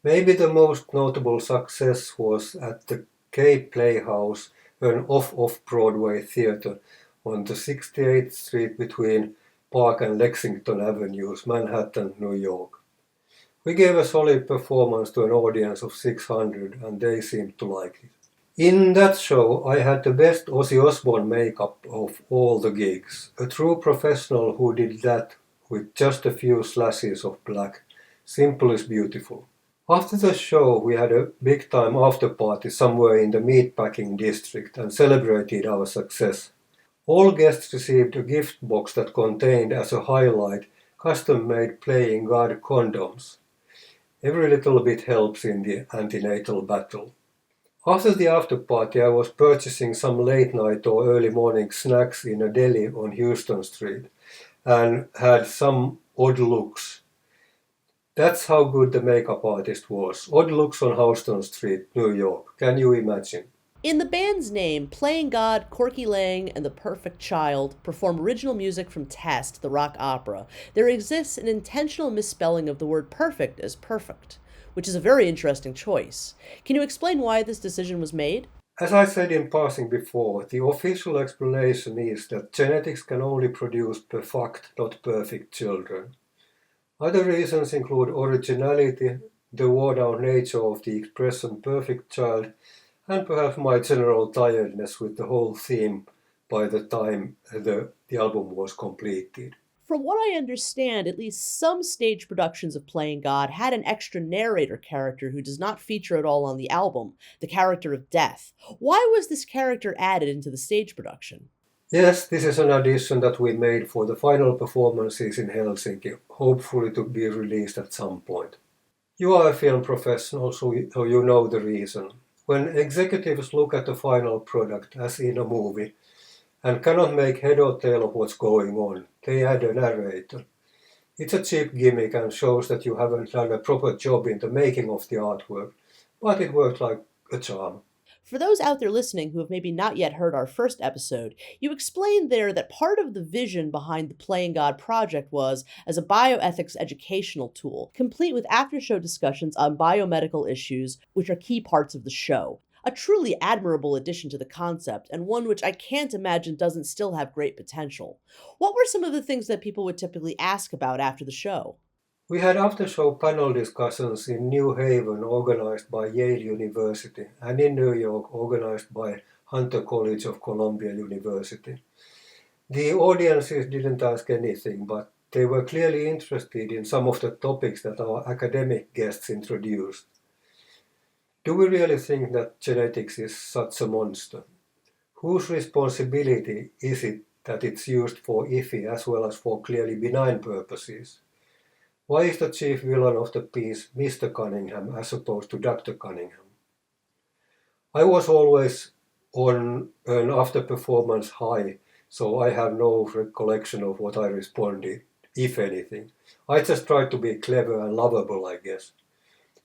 Maybe the most notable success was at the Cape Playhouse, an off-Broadway theatre on the 68th Street between Park and Lexington Avenues, Manhattan, New York. We gave a solid performance to an audience of 600 and they seemed to like it. In that show I had the best Ozzy Osbourne makeup of all the gigs, a true professional who did that with just a few slashes of black. Simple is beautiful. After the show we had a big time after party somewhere in the meatpacking district and celebrated our success. All guests received a gift box that contained as a highlight custom-made Playing God condoms. Every little bit helps in the anti-natal battle. After the after party I was purchasing some late night or early morning snacks in a deli on Houston Street and had some odd looks. That's how good the makeup artist was. Odd looks on Houston Street, New York. Can you imagine? In the band's name, Playing God, Corky Lang, and The Perfect Child perform original music from Test, the rock opera. There exists an intentional misspelling of the word perfect as perfect, which is a very interesting choice. Can you explain why this decision was made? As I said in passing before, the official explanation is that genetics can only produce perfect, not perfect children. Other reasons include originality, the worn-out nature of the expression perfect child, and perhaps my general tiredness with the whole theme by the time the album was completed. From what I understand, at least some stage productions of Playing God had an extra narrator character who does not feature at all on the album, the character of Death. Why was this character added into the stage production? Yes, this is an addition that we made for the final performances in Helsinki, hopefully to be released at some point. You are a film professional, so you know the reason. When executives look at the final product, as in a movie, and cannot make head or tail of what's going on, they add a narrator. It's a cheap gimmick and shows that you haven't done a proper job in the making of the artwork, but it worked like a charm. For those out there listening who have maybe not yet heard our first episode, you explained there that part of the vision behind the Playing God project was as a bioethics educational tool, complete with after-show discussions on biomedical issues, which are key parts of the show. A truly admirable addition to the concept, and one which I can't imagine doesn't still have great potential. What were some of the things that people would typically ask about after the show? We had after-show panel discussions in New Haven organized by Yale University and in New York organized by Hunter College of Columbia University. The audiences didn't ask anything, but they were clearly interested in some of the topics that our academic guests introduced. Do we really think that genetics is such a monster? Whose responsibility is it that it's used for iffy as well as for clearly benign purposes? Why is the chief villain of the piece Mr. Cunningham as opposed to Dr. Cunningham? I was always on an after-performance high, so I have no recollection of what I responded, if anything. I just tried to be clever and lovable, I guess.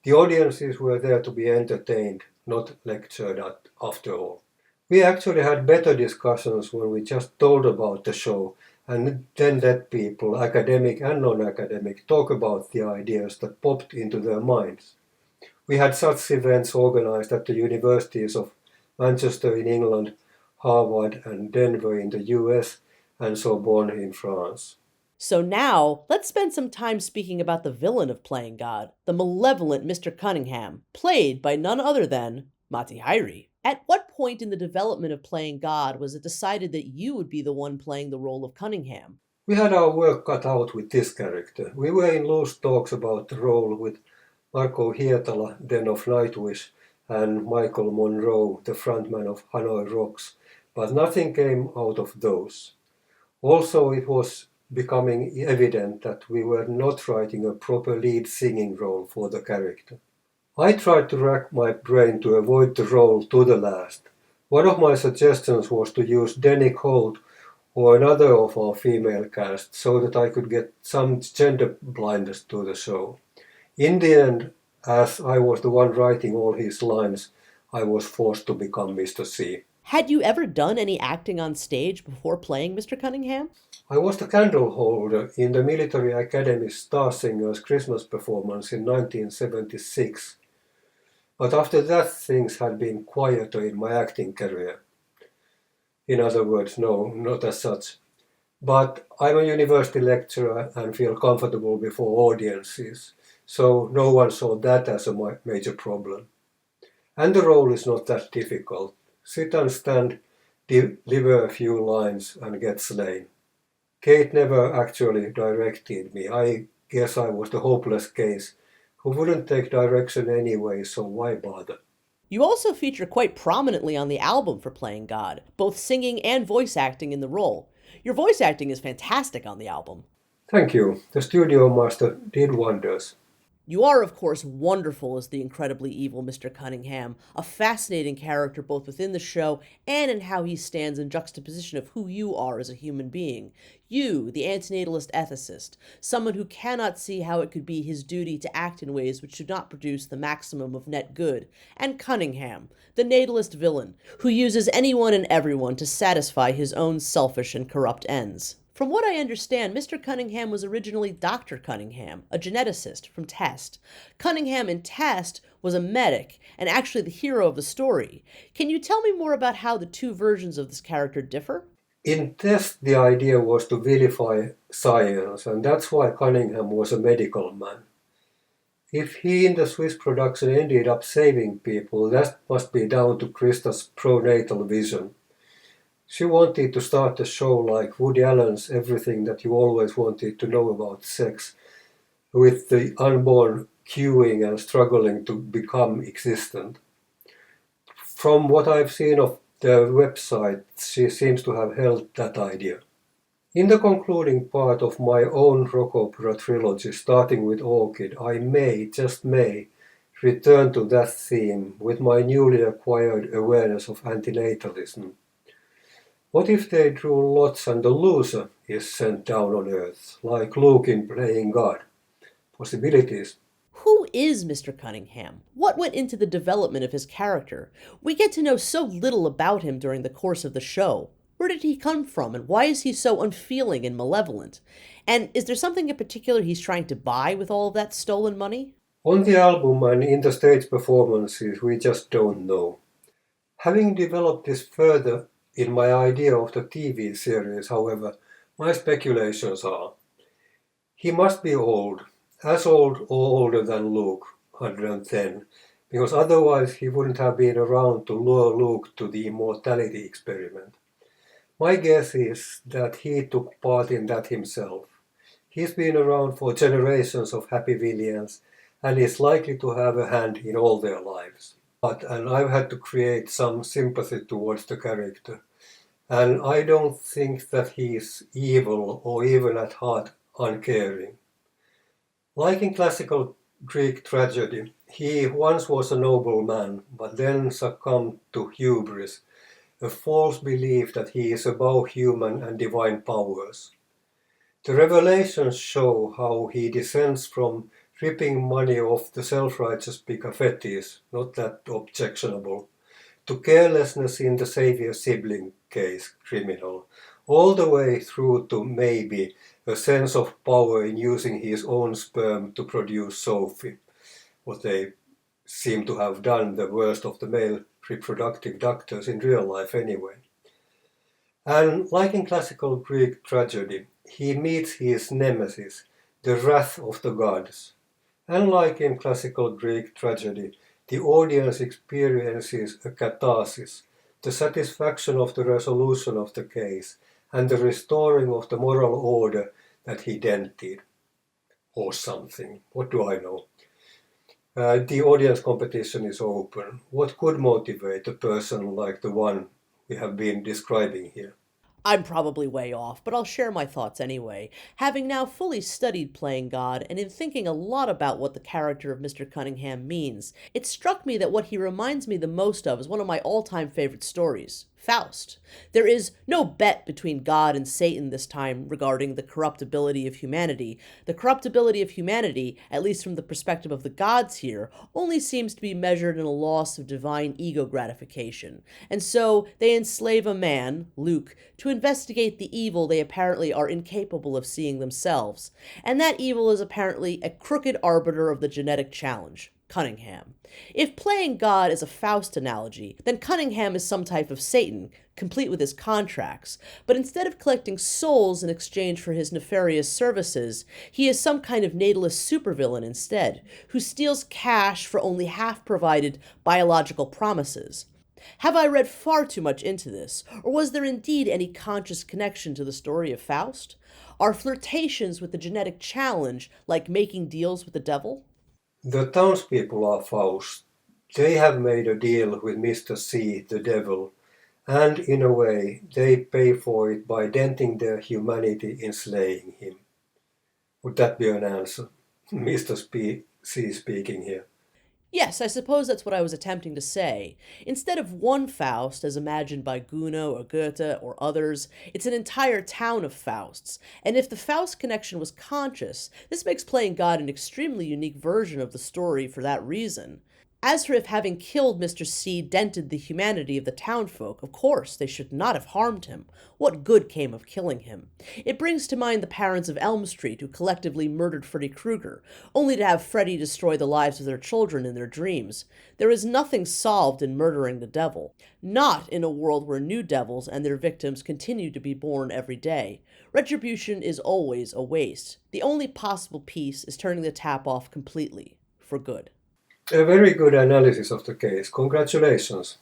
The audiences were there to be entertained, not lectured at, after all. We actually had better discussions when we just told about the show and then let people, academic and non-academic, talk about the ideas that popped into their minds. We had such events organized at the universities of Manchester in England, Harvard and Denver in the US, and Sorbonne in France. So now, let's spend some time speaking about the villain of Playing God, the malevolent Mr. Cunningham, played by none other than Matti Häyry. At what point in the development of Playing God was it decided that you would be the one playing the role of Cunningham? We had our work cut out with this character. We were in loose talks about the role with Marco Hietala, then of Nightwish, and Michael Monroe, the frontman of Hanoi Rocks, but nothing came out of those. Also, it was becoming evident that we were not writing a proper lead singing role for the character. I tried to rack my brain to avoid the role to the last. One of my suggestions was to use Denick Holt or another of our female cast so that I could get some gender blindness to the show. In the end, as I was the one writing all his lines, I was forced to become Mr. C. Had you ever done any acting on stage before playing Mr. Cunningham? I was the candle holder in the Military Academy's Star Singers Christmas performance in 1976. But after that, things had been quieter in my acting career. In other words, no, not as such. But I'm a university lecturer and feel comfortable before audiences, so no one saw that as a major problem. And the role is not that difficult. Sit and stand, deliver a few lines and get slain. Kate never actually directed me. I guess I was the hopeless case who wouldn't take direction anyway, so why bother? You also feature quite prominently on the album for Playing God, both singing and voice acting in the role. Your voice acting is fantastic on the album. Thank you. The studio master did wonders. You are, of course, wonderful as the incredibly evil Mr. Cunningham, a fascinating character both within the show and in how he stands in juxtaposition of who you are as a human being. You, the antinatalist ethicist, someone who cannot see how it could be his duty to act in ways which do not produce the maximum of net good, and Cunningham, the natalist villain, who uses anyone and everyone to satisfy his own selfish and corrupt ends. From what I understand, Mr. Cunningham was originally Dr. Cunningham, a geneticist from Test. Cunningham in Test was a medic, and actually the hero of the story. Can you tell me more about how the two versions of this character differ? In Test, the idea was to vilify science, and that's why Cunningham was a medical man. If he in the Swiss production ended up saving people, that must be down to Krista's pro-natal vision. She wanted to start the show like Woody Allen's Everything That You Always Wanted to Know About Sex, with the unborn queuing and struggling to become existent. From what I've seen of the website, she seems to have held that idea. In the concluding part of my own rock opera trilogy, starting with Orchid, I may, just may, return to that theme with my newly acquired awareness of antinatalism. What if they drew lots and the loser is sent down on earth, like Luke in Playing God? Possibilities. Who is Mr. Cunningham? What went into the development of his character? We get to know so little about him during the course of the show. Where did he come from, and why is he so unfeeling and malevolent? And is there something in particular he's trying to buy with all of that stolen money? On the album and in the stage performances, we just don't know. Having developed this further in my idea of the TV series, however, my speculations are: he must be old, as old or older than Luke, 110, because otherwise he wouldn't have been around to lure Luke to the immortality experiment. My guess is that he took part in that himself. He's been around for generations of happy villains and is likely to have a hand in all their lives. And I've had to create some sympathy towards the character. And I don't think that he's evil or even at heart uncaring. Like in classical Greek tragedy, he once was a noble man, but then succumbed to hubris, a false belief that he is above human and divine powers. The revelations show how he descends from ripping money off the self-righteous Picafettis, not that objectionable, to carelessness in the Savior sibling case, criminal, all the way through to maybe a sense of power in using his own sperm to produce Sophie, what they seem to have done, the worst of the male reproductive doctors in real life anyway. And like in classical Greek tragedy, he meets his nemesis, the wrath of the gods. And like in classical Greek tragedy, the audience experiences a catharsis, the satisfaction of the resolution of the case, and the restoring of the moral order that he dented. Or something. What do I know? The audience competition is open. What could motivate a person like the one we have been describing here? I'm probably way off, but I'll share my thoughts anyway. Having now fully studied Playing God, and in thinking a lot about what the character of Mr. Cunningham means, it struck me that what he reminds me the most of is one of my all-time favorite stories, Faust. There is no bet between God and Satan this time regarding the corruptibility of humanity. The corruptibility of humanity, at least from the perspective of the gods here, only seems to be measured in a loss of divine ego gratification. And so they enslave a man, Luke, to investigate the evil they apparently are incapable of seeing themselves. And that evil is apparently a crooked arbiter of the genetic challenge, Cunningham. If Playing God is a Faust analogy, then Cunningham is some type of Satan, complete with his contracts, but instead of collecting souls in exchange for his nefarious services, he is some kind of natalist supervillain instead, who steals cash for only half-provided biological promises. Have I read far too much into this, or was there indeed any conscious connection to the story of Faust? Are flirtations with the genetic challenge like making deals with the devil? The townspeople are Faust. They have made a deal with Mr. C, the devil, and in a way they pay for it by denting their humanity in slaying him. Would that be an answer? Mr. C speaking here. Yes, I suppose that's what I was attempting to say. Instead of one Faust, as imagined by Gounod or Goethe or others, it's an entire town of Fausts. And if the Faust connection was conscious, this makes Playing God an extremely unique version of the story for that reason. As for if having killed Mr. C dented the humanity of the townfolk, of course, they should not have harmed him. What good came of killing him? It brings to mind the parents of Elm Street who collectively murdered Freddy Krueger, only to have Freddy destroy the lives of their children in their dreams. There is nothing solved in murdering the devil. Not in a world where new devils and their victims continue to be born every day. Retribution is always a waste. The only possible peace is turning the tap off completely, for good. A very good analysis of the case. Congratulations.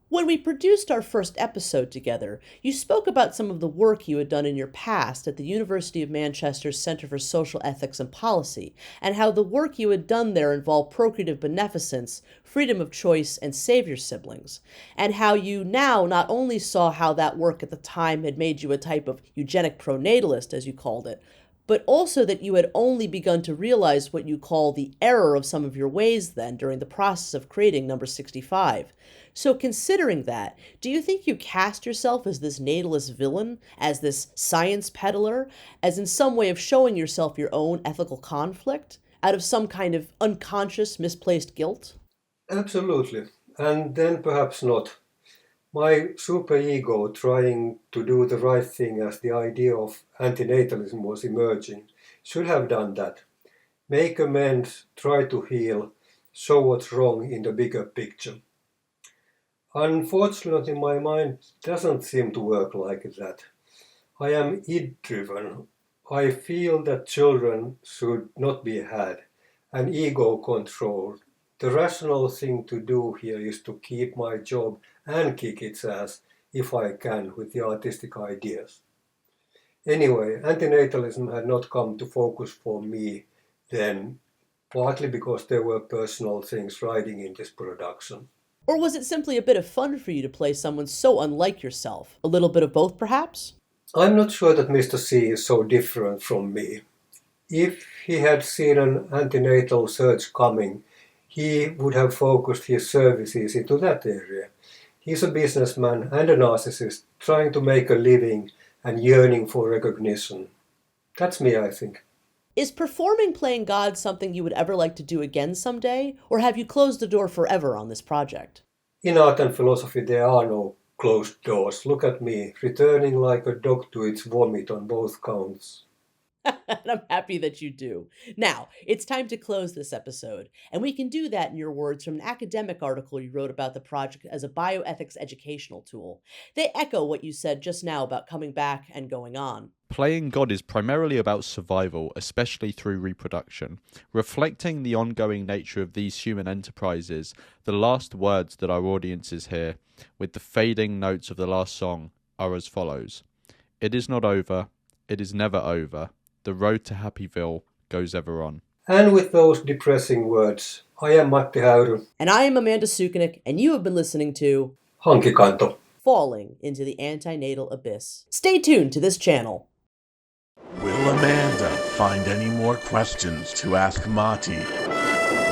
When we produced our first episode together, you spoke about some of the work you had done in your past at the University of Manchester's Centre for Social Ethics and Policy, and how the work you had done there involved procreative beneficence, freedom of choice, and save your siblings, and how you now not only saw how that work at the time had made you a type of eugenic pronatalist, as you called it, but also that you had only begun to realize what you call the error of some of your ways then during the process of creating number 65. So considering that, do you think you cast yourself as this natalist villain, as this science peddler, as in some way of showing yourself your own ethical conflict, out of some kind of unconscious, misplaced guilt? Absolutely. And then perhaps not. My superego trying to do the right thing as the idea of antinatalism was emerging should have done that. Make amends, try to heal, show what's wrong in the bigger picture. Unfortunately, my mind doesn't seem to work like that. I am id-driven. I feel that children should not be had and ego-controlled. The rational thing to do here is to keep my job and kick its ass, if I can, with the artistic ideas. Anyway, antinatalism had not come to focus for me then, partly because there were personal things riding in this production. Or was it simply a bit of fun for you to play someone so unlike yourself? A little bit of both, perhaps? I'm not sure that Mr. C is so different from me. If he had seen an antinatal surge coming, he would have focused his services into that area. He's a businessman and a narcissist, trying to make a living and yearning for recognition. That's me, I think. Is performing playing God something you would ever like to do again someday, or have you closed the door forever on this project? In art and philosophy there are no closed doors. Look at me, returning like a dog to its vomit on both counts. And I'm happy that you do. Now, it's time to close this episode, and we can do that in your words from an academic article you wrote about the project as a bioethics educational tool. They echo what you said just now about coming back and going on. Playing God is primarily about survival, especially through reproduction. Reflecting the ongoing nature of these human enterprises, the last words that our audiences hear, with the fading notes of the last song, are as follows. It is not over, it is never over. The road to Happyville goes ever on. And with those depressing words, I am Matti Häyry. And I am Amanda Sukenick, and you have been listening to Hankikanto. Falling into the Anti-Natal Abyss. Stay tuned to this channel. Will Amanda find any more questions to ask Matti?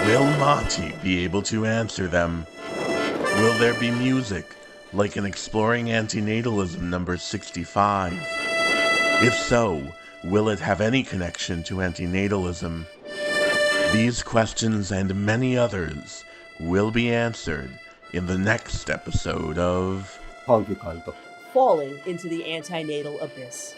Will Matti be able to answer them? Will there be music, like in Exploring Anti-Natalism number 65? If so, will it have any connection to antinatalism? These questions and many others will be answered in the next episode of Hankikanto. Falling into the Anti-Natal Abyss.